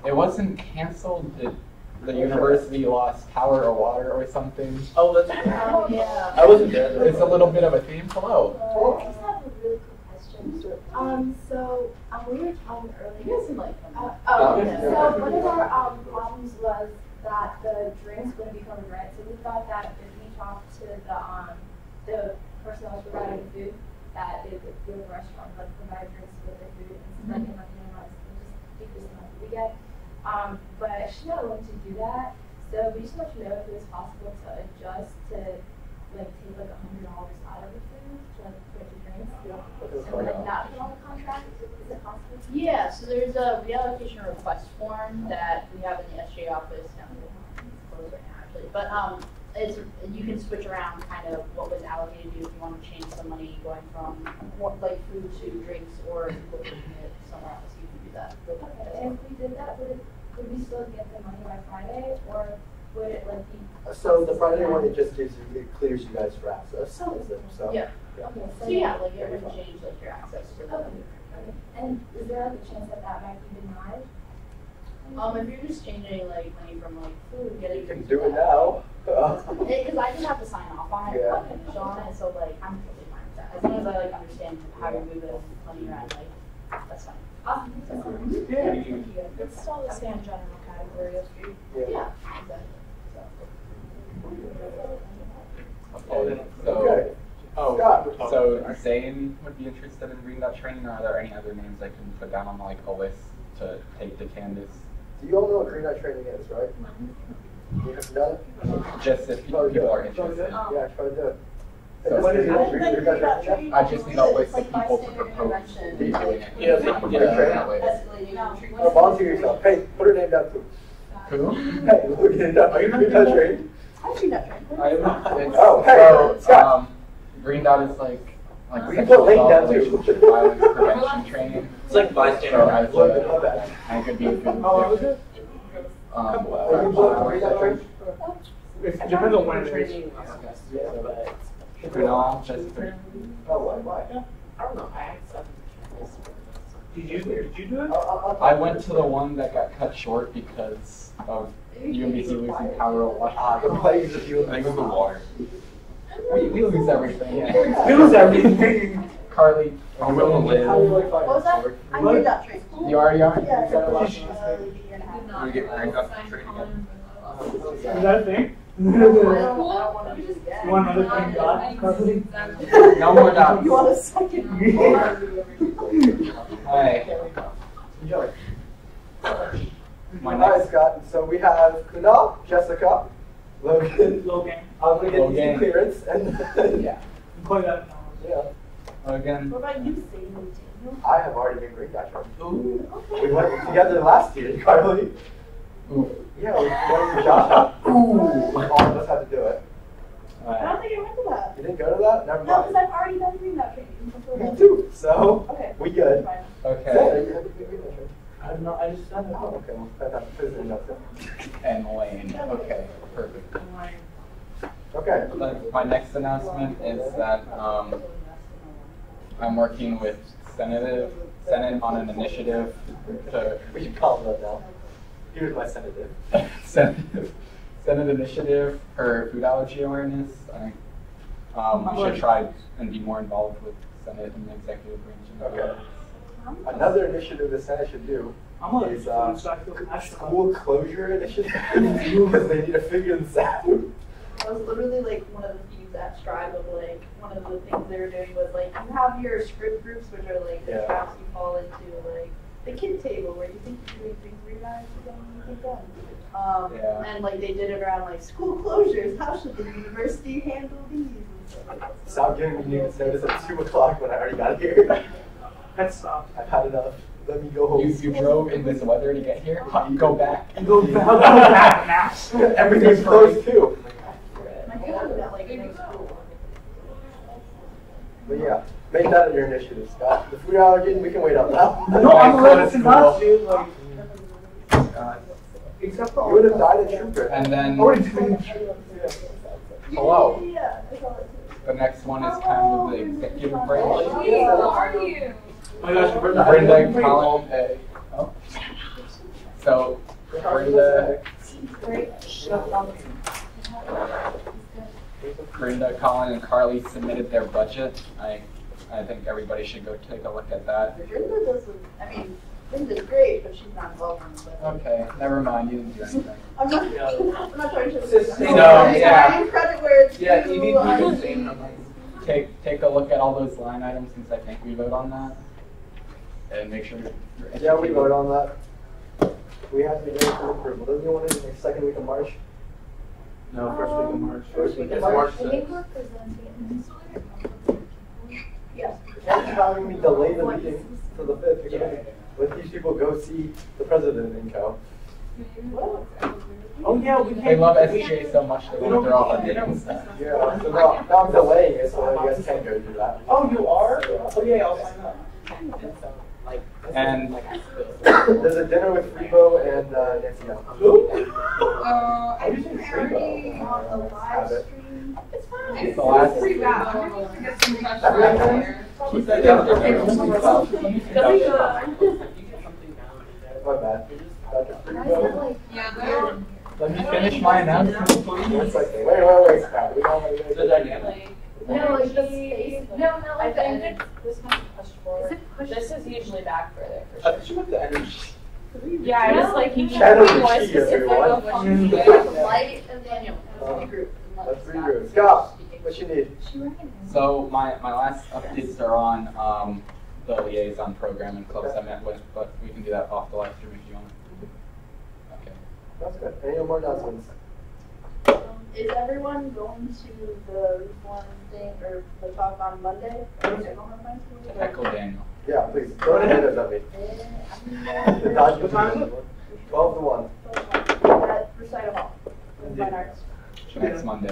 It wasn't canceled. The university lost power or water or something.
Oh, that's
Oh, yeah.
I wasn't there.
It's a little bit of a theme. Hello.
I just have a really quick question. So we were talking earlier.
You guys seem like them.
Yeah. So one of our problems was that the drinks wouldn't become a grant. So we thought that if we talked to the person that was providing the food, that it would be a restaurant, like provide drinks with the food and like just decrease the money we get. But she's not willing to do that. So we just want to know if it was possible to adjust to like take like $100 out of the food to like put the drinks. So like not put on the contract. Is it possible?
Yeah, so there's a reallocation request form that we have in the SGA office. Now it's closed right now actually, but it's you can switch around kind of what was allocated to you if you want to change some money going from like food to drinks, or if you're putting it somewhere else, you can do that.
Okay, and if we did that, would we still get the money by Friday, or would it like be?
So the Friday one, it just gives you, it clears you guys for access. So
Yeah.
Okay,
So yeah, like it would change like your access to the.
Okay. And is there like a chance that that might be denied?
If you're just changing like money from like food, getting
you can do it now.
because I just have to sign off on it,
Yeah.
and finish on it, so like I'm totally fine with that. As long as I like understand how you're moving money around, like that's fine.
Awesome.
It's still the same general category of food.
Yeah, exactly.
Okay.
Okay. Scott.
So Zane would be interested in Green Dot training, or are there any other names I can put down on like a list to take to Candace?
Do you all know what Green Dot training is, right? You have done it?
Just if people are interested.
Yeah, try to do it.
So
What is it?
I
Green
think
Dot
that
training?
I just need a list of
Like
people to
bystander
propose
intervention.
doing it.
Yeah,
That way.
Escalating.
Oh, volunteer yourself. Hey, put her name down too.
Who?
Hey, look at it. Are you Green Dot training?
I see that trend.
Oh, hey, Scott.
Green Dot is like
We can put Lane down too.
relationship violence prevention training.
It's like bystander.
So I could be a good.
How long was it?
Um,
Are you both Green Dot training?
It depends on when it is.
Kunal, Jessica.
Oh, why?
I don't know. Did you do it?
I went to the one that got cut short because of UMBC losing power or water.
The plagues of you.
I think it was the water. We lose everything.
It was everything.
Carly, I'm willing to
How do you
live.
like
What was that? I knew that trend.
You already are?
Yeah,
You got a lot.
year and a half.
We get Green Dot training again.
Is that a thing?
I don't want to do it again.
You want another thing, God? Carly?
No more dots.
You want a second?
Hi.
Enjoy.
My
All right,
next.
Scott. So we have Kunal, Jessica, Logan.
Logan.
I'm gonna get
Logan.
these clearance, and yeah,
Play that.
yeah.
Again.
What about you, Sadie?
I have already been Green Dot trained. We went together last year, Carly.
Ooh.
Yeah, we went to Josh. All of us had to do it.
I don't think I went to that.
You didn't go to that? Never
No, because
mind.
I've already done Green Dot training before.
Me too. So
Okay.
we good.
Fine.
Okay.
Yeah, you have to be Green Dot trained.
I don't know. I just said it.
Oh, okay. Well, fantastic. Visiting notes.
And Lane. Okay. Perfect.
Okay.
My next announcement is that I'm working with Senate on an initiative to
We should call him that now. Here's my senative.
Senate initiative for food allergy awareness. We should try and be more involved with Senate and the executive branch.
Okay. Another initiative the Senate should do
I'm gonna
is
national.
school closure initiative because they need to figure this out.
That was literally like one of the things at Strive of like one of the things they were doing was like you have your script groups which are like the
Yeah.
traps you fall into like the kid table where you think you're doing things where you're not actually getting anything done.
Yeah.
And like they did it around like school closures. How should the university handle these? And stuff like that.
Stop giving me news notice at 2 o'clock when I already got here.
That's soft.
I've had enough. Let me go home.
You drove in this weather to get here? You go back?
You go back now.
Everything's closed too.
My family got like no school.
But yeah, make that your initiative, Scott. The food allergen, we can wait up now.
No, I'm ready to not, dude. Like, except for
You would have died at Trooper.
And then
Hello.
Yeah, I saw that too.
the next one is kind of the executive branch.
How are you?
Oh my gosh,
Brenda, Colin, oh. So, Brenda, Colin, and Carly submitted their budget. I think everybody should go take a look at that.
Brenda doesn't, I mean, Brenda's great, but she's not involved in the budget.
Okay, never mind, you didn't do anything.
I'm not trying to.
yeah.
Credit where it's
Yeah,
due.
you need to say
Take a look at all those line items since I think we vote on that. And make sure you're
Yeah, we voted on that. We have to be ready for approval. Doesn't anyone in the second week of March?
No, first week of March.
First week of
It's
March.
March
I think
6th.
we're presenting.
Yes.
And having me delay the meeting to the 5th because let these people go see the president in Co.
oh yeah, we
They
can't.
love SGA so much they want to throw off our meetings.
Yeah, so now I'm delaying it so that you guys can go do that.
Oh, you are? Oh yeah, I'll sign up.
And
There's a dinner with Rebo and Nancy Young.
Who?
I think we're already on the live stream.
It's fine.
It's the last-
It's pretty bad. I'm gonna get some pressure
Everything?
out there.
keep that down.
My bad. Dr.
Why is it
Rebo.
like?
Yeah, they're
Let me finish my announcement,
It's
please.
like, wait, Scott. We don't want to
The dynamic.
No, like the space. No, not
I
like the
think
end.
this might be pushed
Is
forward.
it pushed?
This is usually back further
I
for
thought you meant the energy.
Yeah, I was like, you
Channel
can be more
the key,
specific
everyone.
of what you
The
do.
light and then regroup.
Let's regroup. Scott, what you need?
She recognized.
So my last updates are on the liaison program and clubs I met with, but we can do that off the live stream if you want. Okay.
That's good. Any more announcements?
Is everyone going to the reform thing or the talk on Monday?
Heckle Daniel.
Yeah, please. Throw tomatoes at me. The Dodge
What time is it?
12 to 1.
At Recital Hall, in Fine Arts.
Next Monday.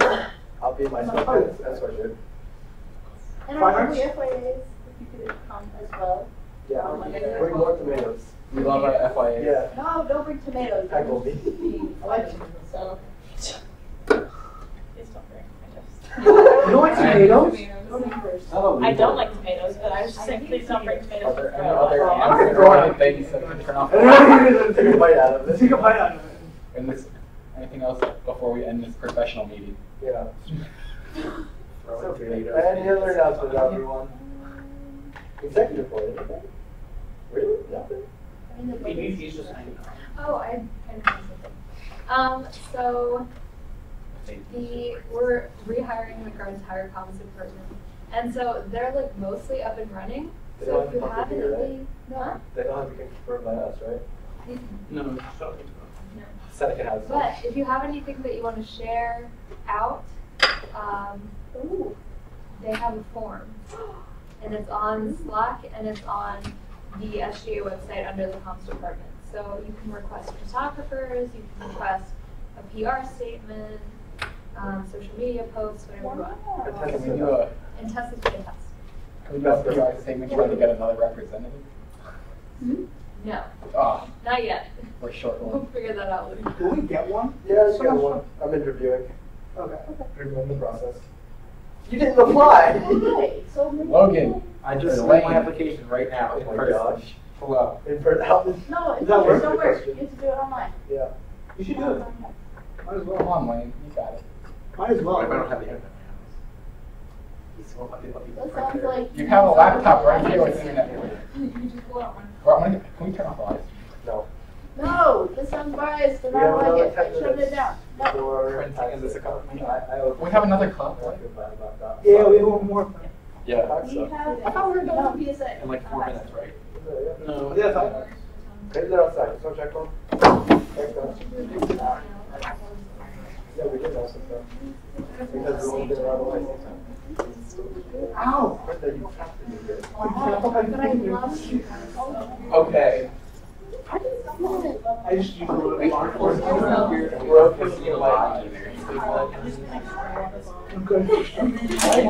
I'll be in my sweatpants. That's what I should.
And
Fine
our
Arts?
FYAs, if you could come as well.
Yeah, bring more tomatoes.
We love our FYA.
Yeah,
No, don't bring tomatoes.
heckle me.
I like them, so.
Please don't bring
You don't like tomatoes?
I don't like tomatoes, but I was just saying, please don't bring
Are
tomatoes.
there
with
any
garlic.
other uncontrolled things that can turn off?
Take a bite out of it.
Take a bite out of it.
And this, anything else before we end this professional meeting?
Yeah. Any other announcements, everyone? Executive board, anything? Really? Nothing?
He's just hanging out.
Oh, I know something. So we're rehiring like our entire comms department, and so they're like mostly up and running.
They
So
don't
if you
have to
have
come here,
anything, no,
They don't have to be confirmed by us, right?
No, he's talking
no.
Seneca has some.
But if you have anything that you want to share out, they have a form, and it's on Slack and it's on the SGA website under the comms department. So you can request photographers, you can request a PR statement, social media posts, whatever you want.
Can we do a,
And test is fantastic.
can we do a PR statement trying to get another representative?
No,
Oh,
not yet.
we're short
We'll
one.
figure that out later.
Will we get one?
Yeah, I just got one. I'm interviewing.
Okay.
Reviewing the process. You didn't apply!
Okay, so.
Logan,
I just
Or
submit my
Lane.
application right now.
Oh my gosh.
Pull up.
In person, how did-
No, it
That works.
don't work. You have to do it online.
Yeah.
You should do it.
might as well. Come on, Wayne, you got it.
Might as well.
What if I don't have the internet in
That sounds like.
You have a laptop right here with internet.
You just pull out one.
Well, can we turn off the live stream?
No.
No, this sounds biased and
We
I
have
don't
another
like
10
it. Shut
minutes
it down. No.
for
Printing is this a company?
I
We have another club, right?
feel bad about that.
Yeah, we have more.
Yeah.
We have.
I thought we were done
with PSA.
In like 4 minutes, right?
No.
Yeah, fine.
Maybe they're outside. Let's go check them. Thanks, guys. Yeah, we did also stuff. Because we won't get around the light.
Ow!
Birthday, you have to do this.
Okay.
I just use a little bit more.
We're okay with you like
I'm good.
Guys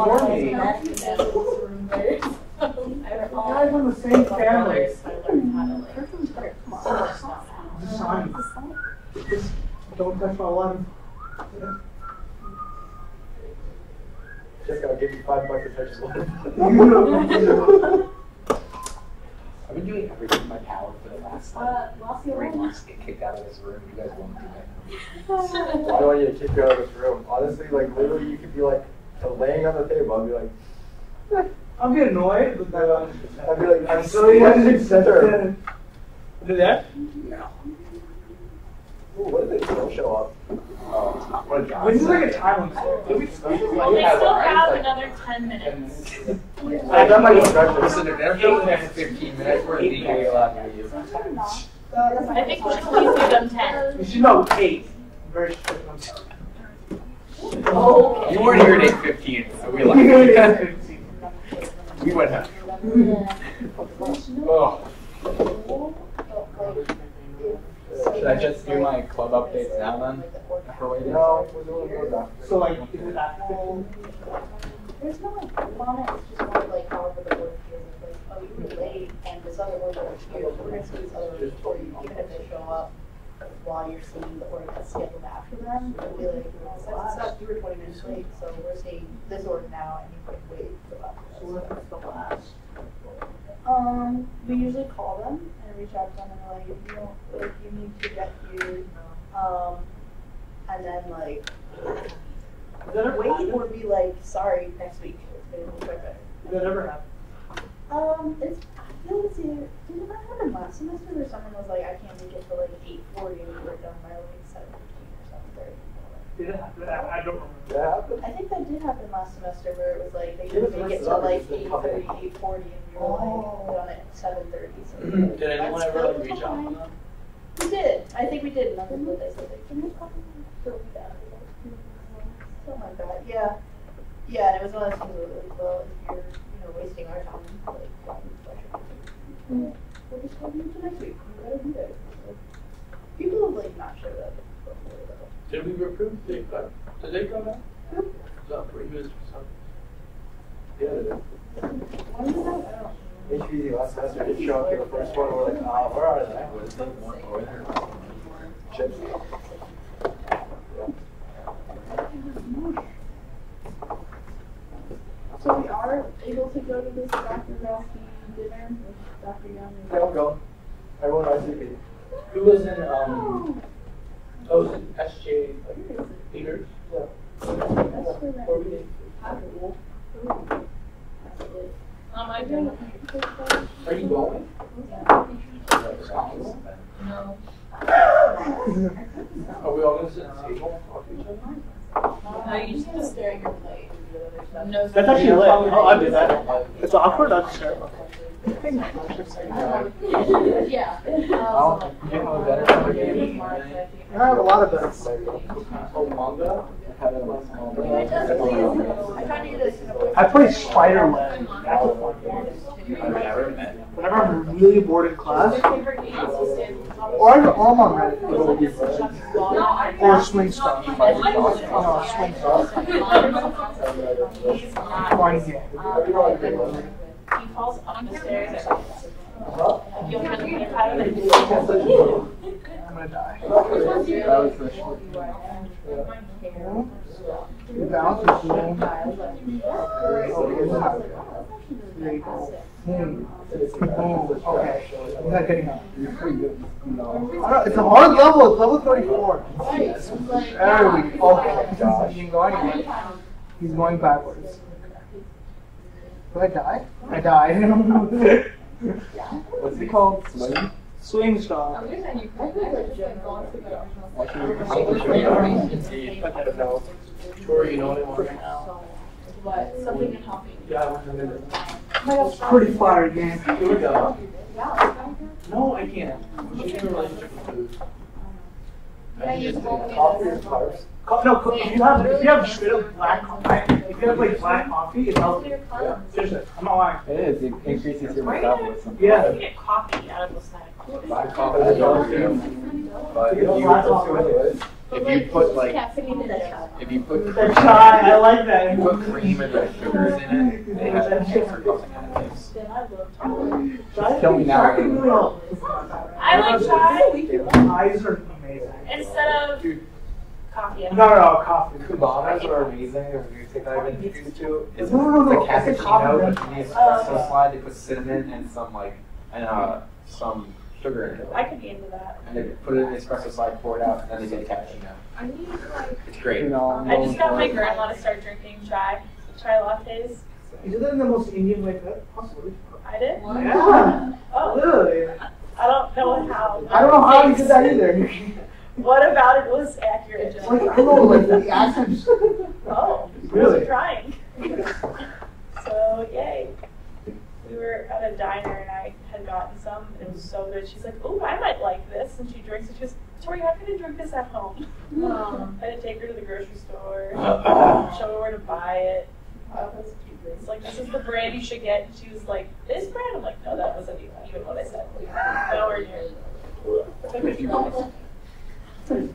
Guys on the same family. Design. Just don't touch my line.
Just gotta give you $5 to touch his line.
I've been doing everything in my power for the last like 3 months to get kicked out of this room. You guys won't do it.
Why do I need to kick you out of this room? Honestly, like literally, you could be like laying on the table. I'd be like,
I'll get annoyed, but then
I'd be like, I'm so in center.
Do that?
No.
Ooh, what if they don't show up?
Oh, what a job.
This is like a time limit.
Well, we still have another 10 minutes.
I got my instructions.
Listen, if they're filming there for 15 minutes, we're legally allowed to leave.
I think we should please give them 10.
You should know 8. Very strict on
Okay.
You weren't here at 8:15, so we like we went out. Oh. Should I just do my club updates now then? After waiting?
No, we're doing those after.
So like, is it after 15?
There's no like group on it, it's just more like however the board feels. Like, oh, you were late and this other board was here, so we're gonna see this other board for you, even if they show up while you're seeing the org that's scheduled after them. It'll be like, since it says you were 20 minutes late, so we're seeing this org now and you can wait till after that.
So what if it's the last?
We usually call them and reach out to them and like, you know, like you need to get here, and then like wait or be like, sorry, next week. It's gonna be quite better.
Did that ever happen?
I feel it's either, did that happen last semester where someone was like, I can't make it till like 8:40 and we were done by like 7:15 or 7:30.
Did it happen? I don't remember.
That happened?
I think that did happen last semester where it was like they
Give us
couldn't make it
the
till
rest
like
of it.
8:30, 8:40 and we were like done at 7:30. So
Did anyone ever like reach out to them?
we did. I think we did. And that's what they said. Like, can you call me for that? Something like that. Yeah. Yeah, and it was one of those things where like, well, if you're, wasting our time, like, we'll just call you to next week. You better be there. So, people have like not showed up before though.
Did we recruit? Did they go down? No, for you or something.
Yeah, they did.
When was that? I don't know.
HPZ last semester did show up to the first one. We're like, where are they? Chips.
So we are able to go to this Dr. Ralphie dinner with Dr. Young.
Yeah, I'll go. Everyone ICP.
Who was in, was it SGA leaders?
Yeah.
Or we did?
I do.
Are you going?
No.
Are we all gonna sit at the table and talk to each other?
No, you just have to stare at your plate. No.
That's actually lit. Oh, I did that. It's awkward. I'll just share it.
Yeah.
I have a lot of them.
Oh, manga?
I play Spider-Man. That's a fun game. Whenever I'm really bored in class, or I'm on Reddit. Or Swing Stuff. Swing Stuff. Fun game.
He falls on the stairs. You'll kind of out of it.
I'm gonna die.
That was the short.
The balance is cool. There you go. Boom. Okay. I'm not getting up.
You're pretty good.
It's a hard level. It's level 34. There we go. Okay.
Gosh.
He didn't go anywhere. He's going backwards. Did I die? I died.
What's it called? Swing?
Swing Star.
Tori, you know anyone right now?
What? Something in hopping.
Yeah, I went to the
It's a pretty fire game.
Here we go. No, I can't. She's in a relationship with food.
Yeah, you told me
Coffee
that.
or carbs?
If you have straight up black coffee, if you have like black coffee, it's healthy.
Yeah.
Seriously, I'm not lying.
It is. It increases your
Why are you
metabolism.
Yeah.
Why do you get coffee out of the snack?
Black coffee is healthy. But if you put like if you put
The chai, I like that.
you put cream and red sugars in it, they have different causing additives.
Then I love chocolate.
Chai
Tell me now.
can really help.
I like chai
Eyes are amazing.
instead of coffee.
No, coffee.
Cubanas are amazing if you take that introduced to. It's
No.
like
It's a coffee
cappuccino,
drink.
but in the espresso slide they put cinnamon and some sugar in it.
I could be into that.
And they put it in the espresso slide, pour it out, and then they get a cappuccino.
I need like.
It's great.
You know,
I just got my grandma to start drinking chai lattes.
You did that in the most Indian way possible.
I did.
Yeah.
Oh,
Literally.
I don't know how.
I don't know how you did that either.
What about it was accurate?
It's like, I don't know, like the accent just.
Oh,
Really?
really trying. So yay. We were at a diner and I had gotten some and it was so good. She's like, oh, I might like this. And she drinks it. She goes, Tori, how can I drink this at home? I had to take her to the grocery store, show her where to buy it. It's like, this is the brand you should get. And she was like, this brand? I'm like, no, that wasn't even what I said. Nowhere near. Took a few minutes.
And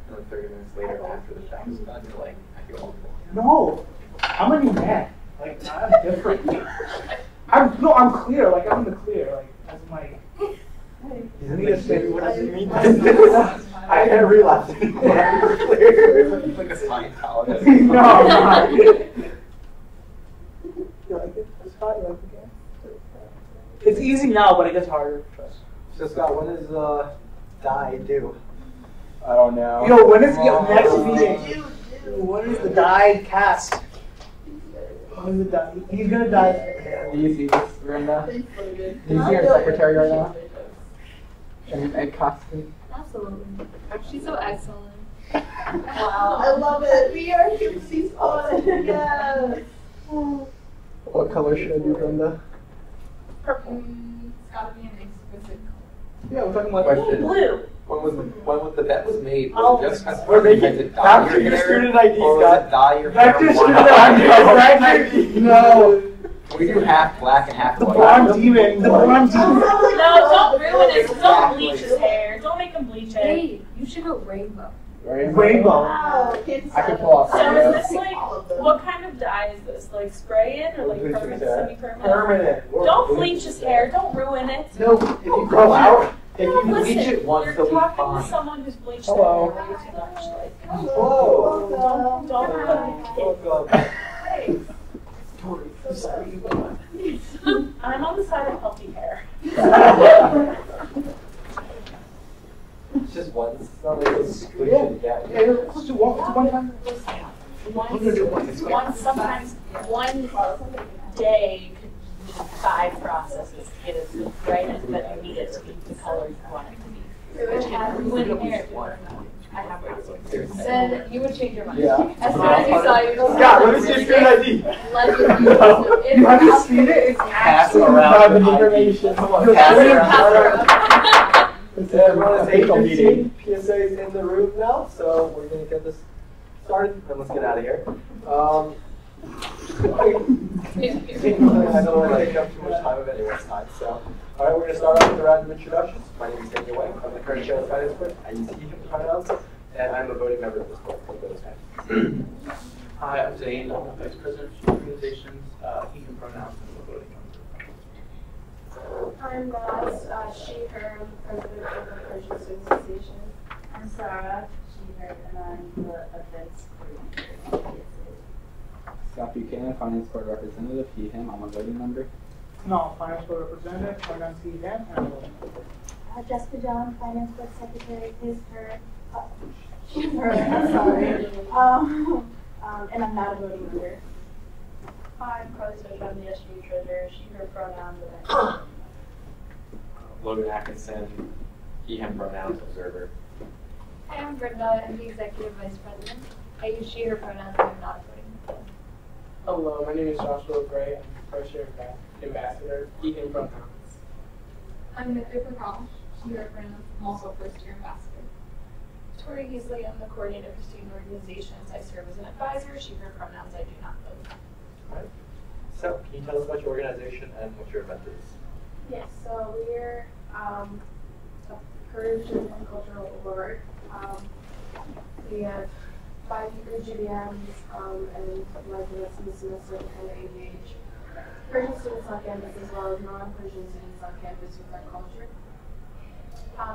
then 30 minutes later, after the fact is done, you're like, I feel awful.
No, I'm a new man. Like, I'm different. I'm clear. Like, I'm in the clear. Like, as my.
I can't realize anymore.
It's like a Scientologist.
No. You like it? It's hot. You like the game? It's easy now, but it gets harder. Trust.
So Scott, what does dye do?
I don't know.
Yo, when is next meeting? What is the dyed cast? When is the dye? He's gonna die.
Do you see this, Brenda? Do you see our secretary right now? In costume?
Absolutely.
She's so excellent.
Wow, I love it. We are she's fun. Yes.
What color should I do, Brenda?
Purple. It's gotta be an exquisite
Yeah, we're talking about
Question.
blue.
When the bet was made,
Oh.
was it just
We're making
had to dye
after
your
your
hair,
student ID,
or was
Scott.
it dye your hair
Back to
white?
student ID. No.
We do half black and half
The
white.
blonde demon. The blonde demon.
No, don't ruin it. Don't bleach his hair. Don't make him bleach it.
Hey, you should go rainbow.
Rainbow.
Wow, kids.
I can pull off
So
some
is
of
this like, what kind of dye is this? Like spray in or like
Bleach his
permanent,
hair.
semi-permanent?
Permanent.
Don't bleach his hair. Don't ruin it.
No, if you grow out, if
No,
you bleach
listen,
it once,
you're
it'll be
talking to
fine.
someone who's bleached
Hello.
their hair way too much. Like,
Whoa.
don't
Welcome.
Hey. So sorry. I'm on the side of healthy hair.
It's just one. It's not like a exclusion. Yeah.
Yeah, let's do one. It's one time.
Once, sometimes one day you could 5 processes to get it right, but you need it to be the color you want it to be. Which can ruin hair. I have processes.
Then you would change your mind.
Yeah.
As soon as you saw it, you go,
Scott, let me see your student ID.
Legend.
No. You haven't seen it? It's
Pass
actually
around
private
the
information.
Pass
You're
around.
Everyone is
Official meeting.
8:15. PSA is in the room now, so we're going to get this started, and let's get out of here. I don't want to take up too much time of anyone's time, so. All right, we're going to start off with a round of introductions. My name is Daniel Wang. I'm the current chair of the finance board. I use he, him pronouns, and I'm a voting member of this board. We'll go this time.
Hi, I'm Zane. I'm the Vice President of Organizations. He can pronounce and the voting member.
I'm Roz, she, her, I'm the president of the Persian Student Association.
I'm Sarah, she, her, and I'm the events coordinator.
Scott Buchanan, Finance Board Representative, he, him. I'm a voting member.
No, finance board representative, finance again, and
Jessica John, Finance Board Secretary, his, her, she's her, I'm sorry. And I'm not a voting member.
Hi, I'm Carly Socha, I'm the SGA treasurer, she, her pronouns, and
Logan Atkinson, he, him pronouns, observer.
Hi, I'm Brenda. I'm the executive vice president. I use she, her pronouns, and I'm not voting with them.
Hello, my name is Joshua Gray. I'm first year ambassador, he, him pronouns.
I'm Nithya Prakash, she, her pronouns. I'm also first year ambassador.
Tori Heasley, I'm the coordinator for student organizations. I serve as an advisor. She, her pronouns. I do not vote.
All right. So, can you tell us about your organization and what your event is?
Yes, so we're a Persian and cultural board. We have 5 GBMs and like the rest of the semester we kind of engage Persian students on campus as well as non-Persian students on campus with our culture.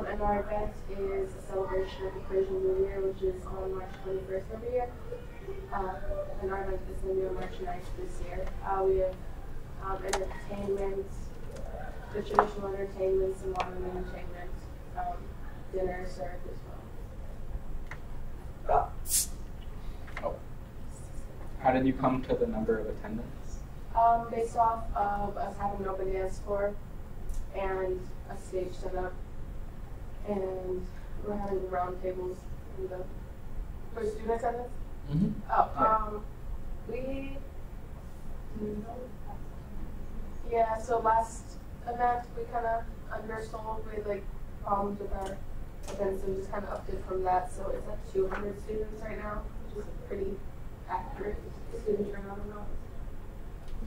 And our event is a celebration of the Persian New Year, which is on March 21st every year. And our event is going to be on March 9th this year. We have entertainment, the traditional entertainments and modern entertainment, dinner served as well.
Oh. How did you come to the number of attendance?
Based off of us having an open dance floor and a stage set up, and we're having round tables in the for student attendance.
Mm-hmm.
Yeah, so last event we kind of undersold with like problems with our events and just kind of upped it from that. So it's at 200 students right now, which is a pretty accurate student turnout amount.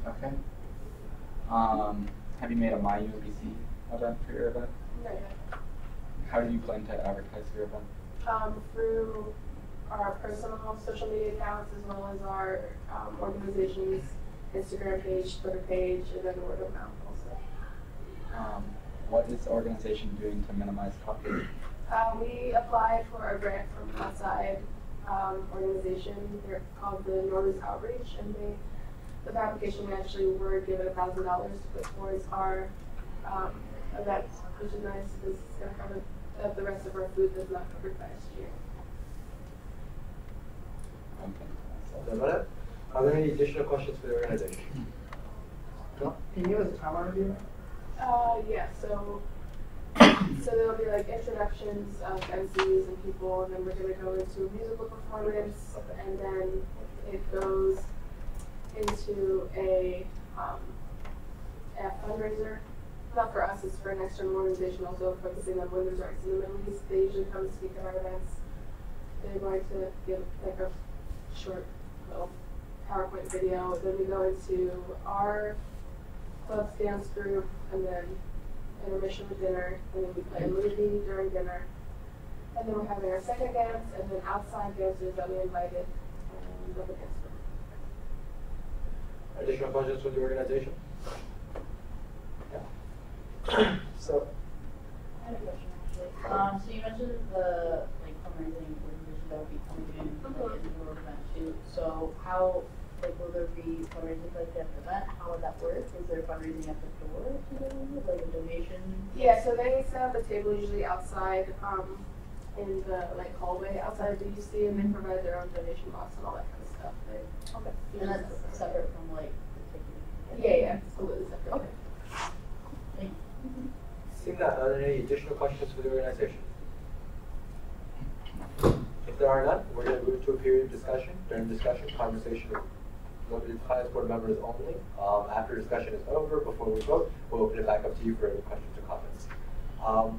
Okay. Have you made a MyUMBC event for your event?
Not yet.
How do you plan to advertise your event?
Through our personal social media accounts as well as our organization's Instagram page, Twitter page, and then word of mouth also.
What is the organization doing to minimize copyright?
We applied for a grant from an outside organization. They're called the Northern Outreach, and with the application we actually were given $1,000 to put towards our event, which is nice because it's going to cover the rest of our food that's not covered by SGA.
Okay.
Are there any additional questions for the organization? No?
Can you give us a timeline review?
Yeah, so there'll be like introductions of MCs and people, and then we're going to go into a musical performance, and then it goes into a fundraiser. Not for us, it's for an external organization also focusing on women's rights in the Middle East. They usually come speak at our events. They're going to give like a short little PowerPoint video. Then we go into our club's dance group, and then intermission with dinner, and then we play a movie during dinner. And then we're having our second dance, and then outside dancers that we invited, and another dance group.
Additional questions for the organization? So,
I had a question actually. So you mentioned the fundraising organization that will be coming in in the event too. So how will there be fundraising at the event? How would that work? Is there fundraising at the door to do, like a donation?
Yeah, so they set up a table usually outside in the hallway outside of the UC, and they provide their own donation box and all that kind of stuff.
Okay. And that's separate from the ticketing?
Yeah, absolutely separate.
Okay. Thank you.
Seeing that, are there any additional questions for the organization? If there are none, we're going to move to a period of discussion. During discussion, conversation is limited to finance board members only. After discussion is over, before we vote, we'll open it back up to you for any questions or comments.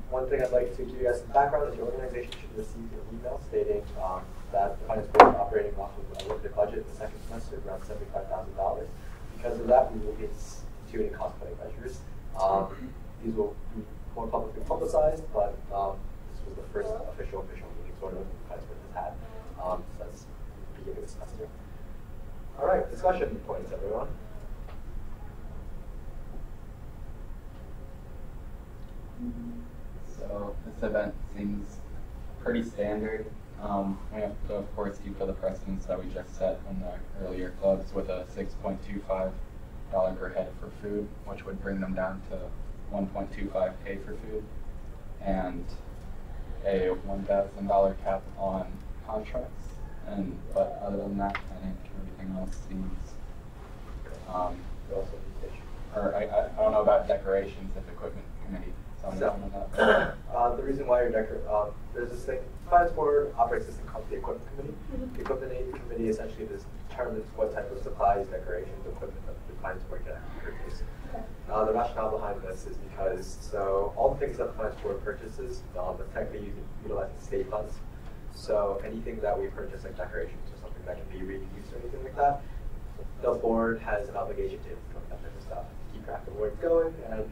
One thing I'd like to give you guys some background is the organization should receive an email stating that the finance board is operating off of a limited budget in the second semester, around $75,000. Because of that, we will be instituting cost-cutting measures. These will be more publicly publicized, but this was the first official meeting sort of finance board has had since the beginning of the semester. All right, discussion points, everyone.
So this event seems pretty standard. We have to, of course, keep to the precedents that we just set in the earlier clubs with a $6.25 per head for food, which would bring them down to $1.25K for food, and a $1,000 cap on contracts. But other than that, I think everything else seems. I don't know about decorations if equipment committee
The reason why you're there's this thing, finance board operates this thing called the equipment committee. The equipment committee essentially determines what type of supplies, decorations, equipment that the finance board can purchase. The rationale behind this is because all the things that the finance board purchases, the technically utilizing state funds. So anything that we purchase, like decorations or something that can be reused or anything like that, the board has an obligation to implement that type of stuff, keep track of where it's going and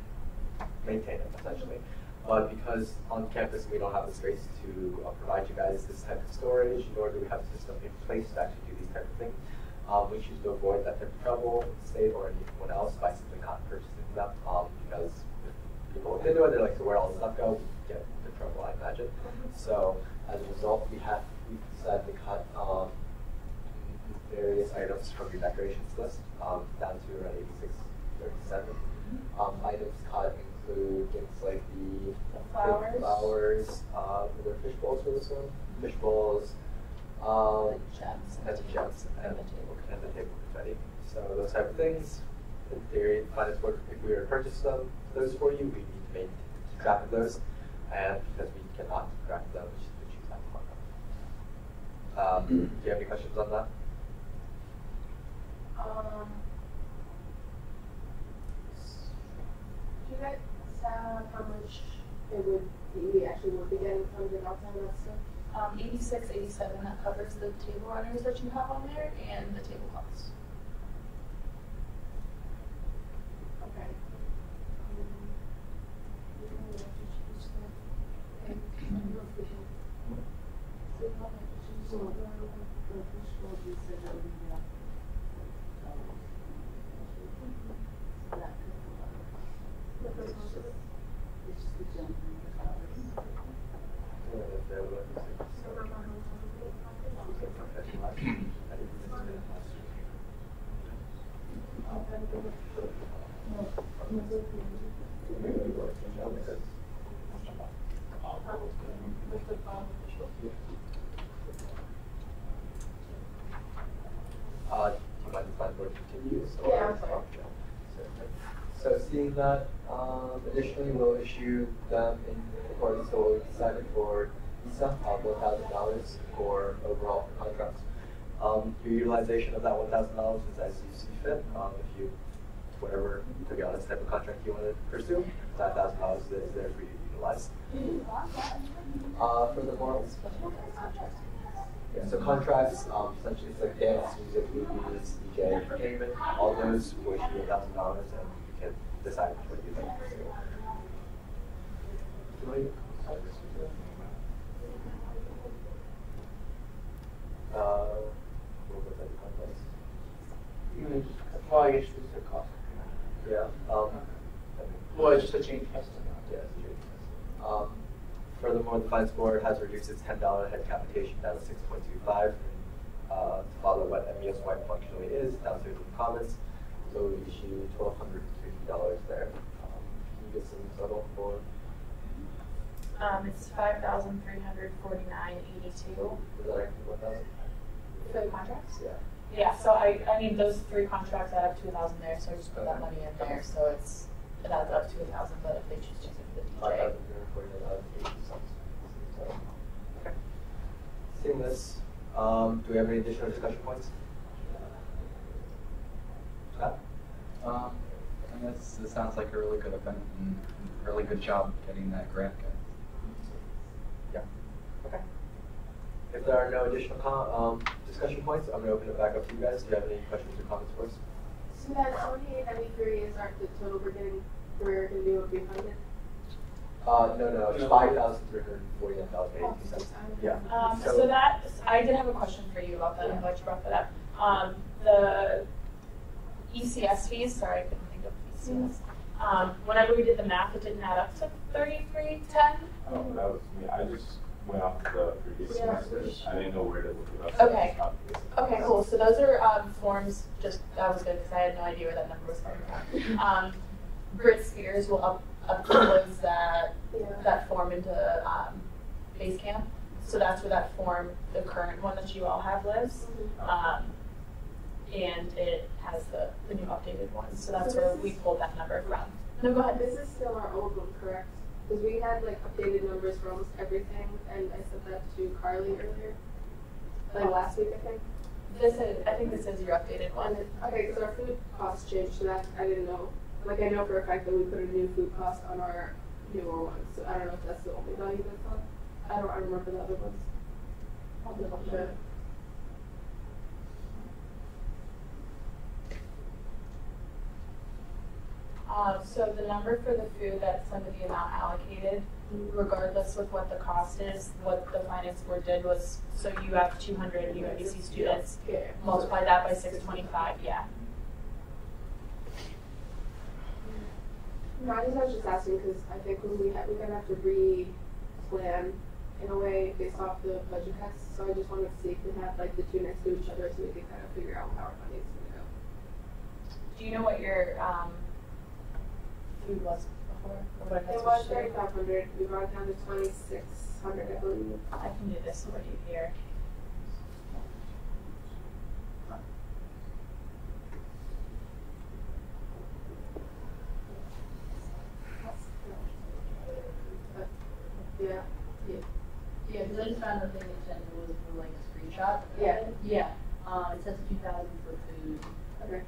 maintain it essentially. But because on campus we don't have the space to provide you guys this type of storage, nor do we have a system in place to actually do these type of things, we choose to avoid that type of trouble, the state or anyone else, by simply not purchasing them. Because if people look into it, they're like, so where all the stuff goes, you get into trouble, I imagine. So as a result, we decided to cut various items from your decorations list down to around 8637. Items cut include things like the flowers, the fish bowls for this one, fish bowls, and the table confetti. So those type of things, in theory, finance board, if we were to purchase those for you, we need to keep track of those, and because we cannot keep track of them, we choose not to fund them. Do you have any questions on that?
Do you guys have how much it would be actually would be getting from the outside of that stuff?
86, 87, that covers the table runners that you have on there and the tablecloths.
Okay.
So seeing that, additionally, we'll issue them in accordance to what we decided for ESA, $1,000 for overall contracts. Your utilization of that $1,000 is as you see fit. If you, whatever, to be honest, type of contract you want to pursue, that $1,000 is there for you to utilize. Furthermore, so contracts, essentially it's like dance, music, movies, DJ, entertainment, all those will issue $1,000 and you can decide which one you'd like to pursue.
Well, I guess it's the cost.
Yeah.
Well, it's just a change.
Yeah, it's a change. Furthermore, the finance board has reduced its $10 head capitation down to 6.25. To follow what MES white functionally is, down to comments. So we issue $1,250 there. Can you get some total for?
It's $5,349.82.
Is that actually 1,000?
For the contracts?
Yeah.
Yeah, so I mean those 3 contracts add up to 1,000 there, so I just put that money in there, so it adds up to 1,000. But if they choose to use it for the DJ,
okay. Seeing this, do we have any additional discussion points?
I guess this sounds like a really good event and really good job getting that grant, guys.
Yeah. Okay. If there are no additional discussion points, I'm going to open it back up to you guys. Do you have any questions or comments for us?
So that 2893 is our the total we're going to be able to be funded?
No, it's $5,349.82. Yeah.
so that I did have a question for you about that. I'm glad you brought that up. The ECS fees. Sorry, I couldn't think of ECS. Whenever we did the math, it didn't add up to 3310.
Oh, that was me. I just went off the previous semesters. I didn't know where to look it up.
Okay. Okay, cool. So those are forms. Just that was good because I had no idea where that number was coming from. Brit Spears will uploads that form into base camp. So that's where that form, the current one that you all have, lives. And it has the new updated one. So that's where we pulled that number from. No, go ahead.
This is still our old one, correct? Because we had like updated numbers for almost everything, and I sent that to Carly earlier, like last week I think.
I think this is your updated one.
Okay, because our food costs changed, so that I didn't know. Like I know for a fact that we put a new food cost on our newer ones, so I don't know if that's the only value that's on. I don't remember the other ones. I'll double check.
So the number for the food, that's under the amount allocated, regardless with what the cost is. What the finance board did was, so you have 200 UMBC students, multiply that by 625, yeah.
No, I was just asking because I think we're gonna have to re-plan in a way based off the budget cuts. So I just wanted to see if we have like the two next to each other so we can kind of figure out how our money is gonna go.
Do you know what your food was before?
It was 3,500. We brought it down to 2,600, I believe.
I can do this for you here.
Yeah.
Yeah, because I just found the thing they sent me was for like a screenshot.
Yeah.
Yeah. It says 2,000 for food.
Okay.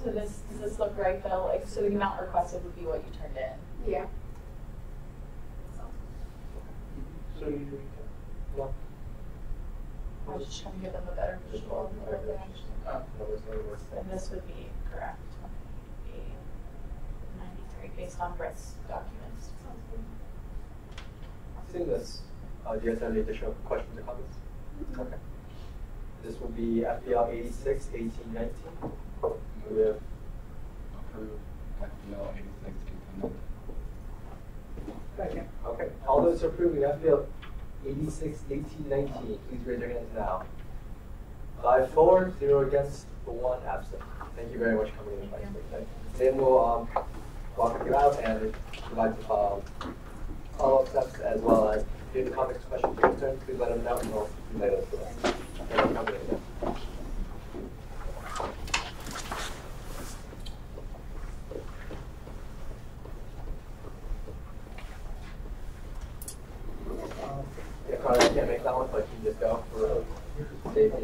So does this look right though? Like, so the amount requested would be what you turned in?
Yeah.
So you no.
I was just trying to give them a better visual of what they're actually. And this would be correct, 2893, based on Brett's documents.
Seeing this, do you guys have any additional questions or comments? Okay. This will be FPL 86, 18, 19.
We have approved FPL 86, 18, 19.
Okay. All those approving FPL 86, 18, 19, please raise your hands now. 5 for, 0 against, 1 absent. Thank you very much for coming in, Vice President. Then we'll walk you out and provide follow-up steps as well as if you have comments, questions, or concerns, please let them know and we'll relay those to us. Thank you for coming in. Yeah, Carly, I can't make that one, but you can just go for safety.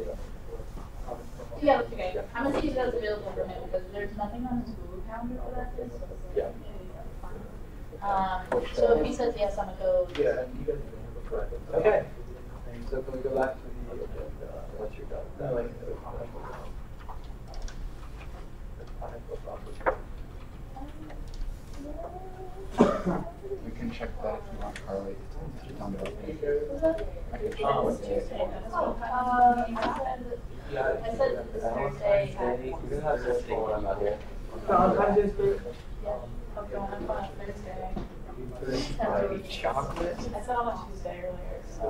Yeah, that's okay. I'm gonna see if that's available for him because there's nothing on his Google calendar for that.
Yeah.
So if he says yes, I'm gonna go.
Yeah, you guys can okay. So can we go back to the agenda once you're done?
We can check that if you want, Carly. Down the road. I can check
It's
what day.
Tuesday, that's
Oh,
what
I said this Thursday.
You can have this thing when I'm not here.
I'm going up on Thursday.
Chocolate?
I said on a Tuesday earlier, so.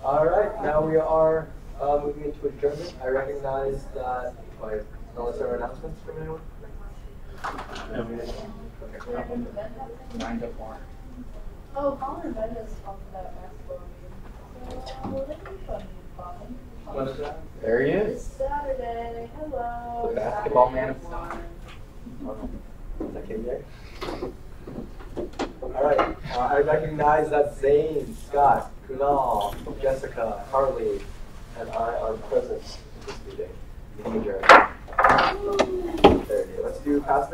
All right, now we are moving into adjournment. I recognize that, unless there are announcements from anyone?
9 to 4.
Oh, Colin and Ben just talked about basketball game. So, that'd be fun.
When is that?
There he
It's
is.
Saturday. Hello.
The basketball man
Saturday.
Is that KJ? All right, I recognize that Zane, Scott, Kunal, Jessica, Harley, and I are present in this meeting. Meeting adjourned. There it is. Let's do pass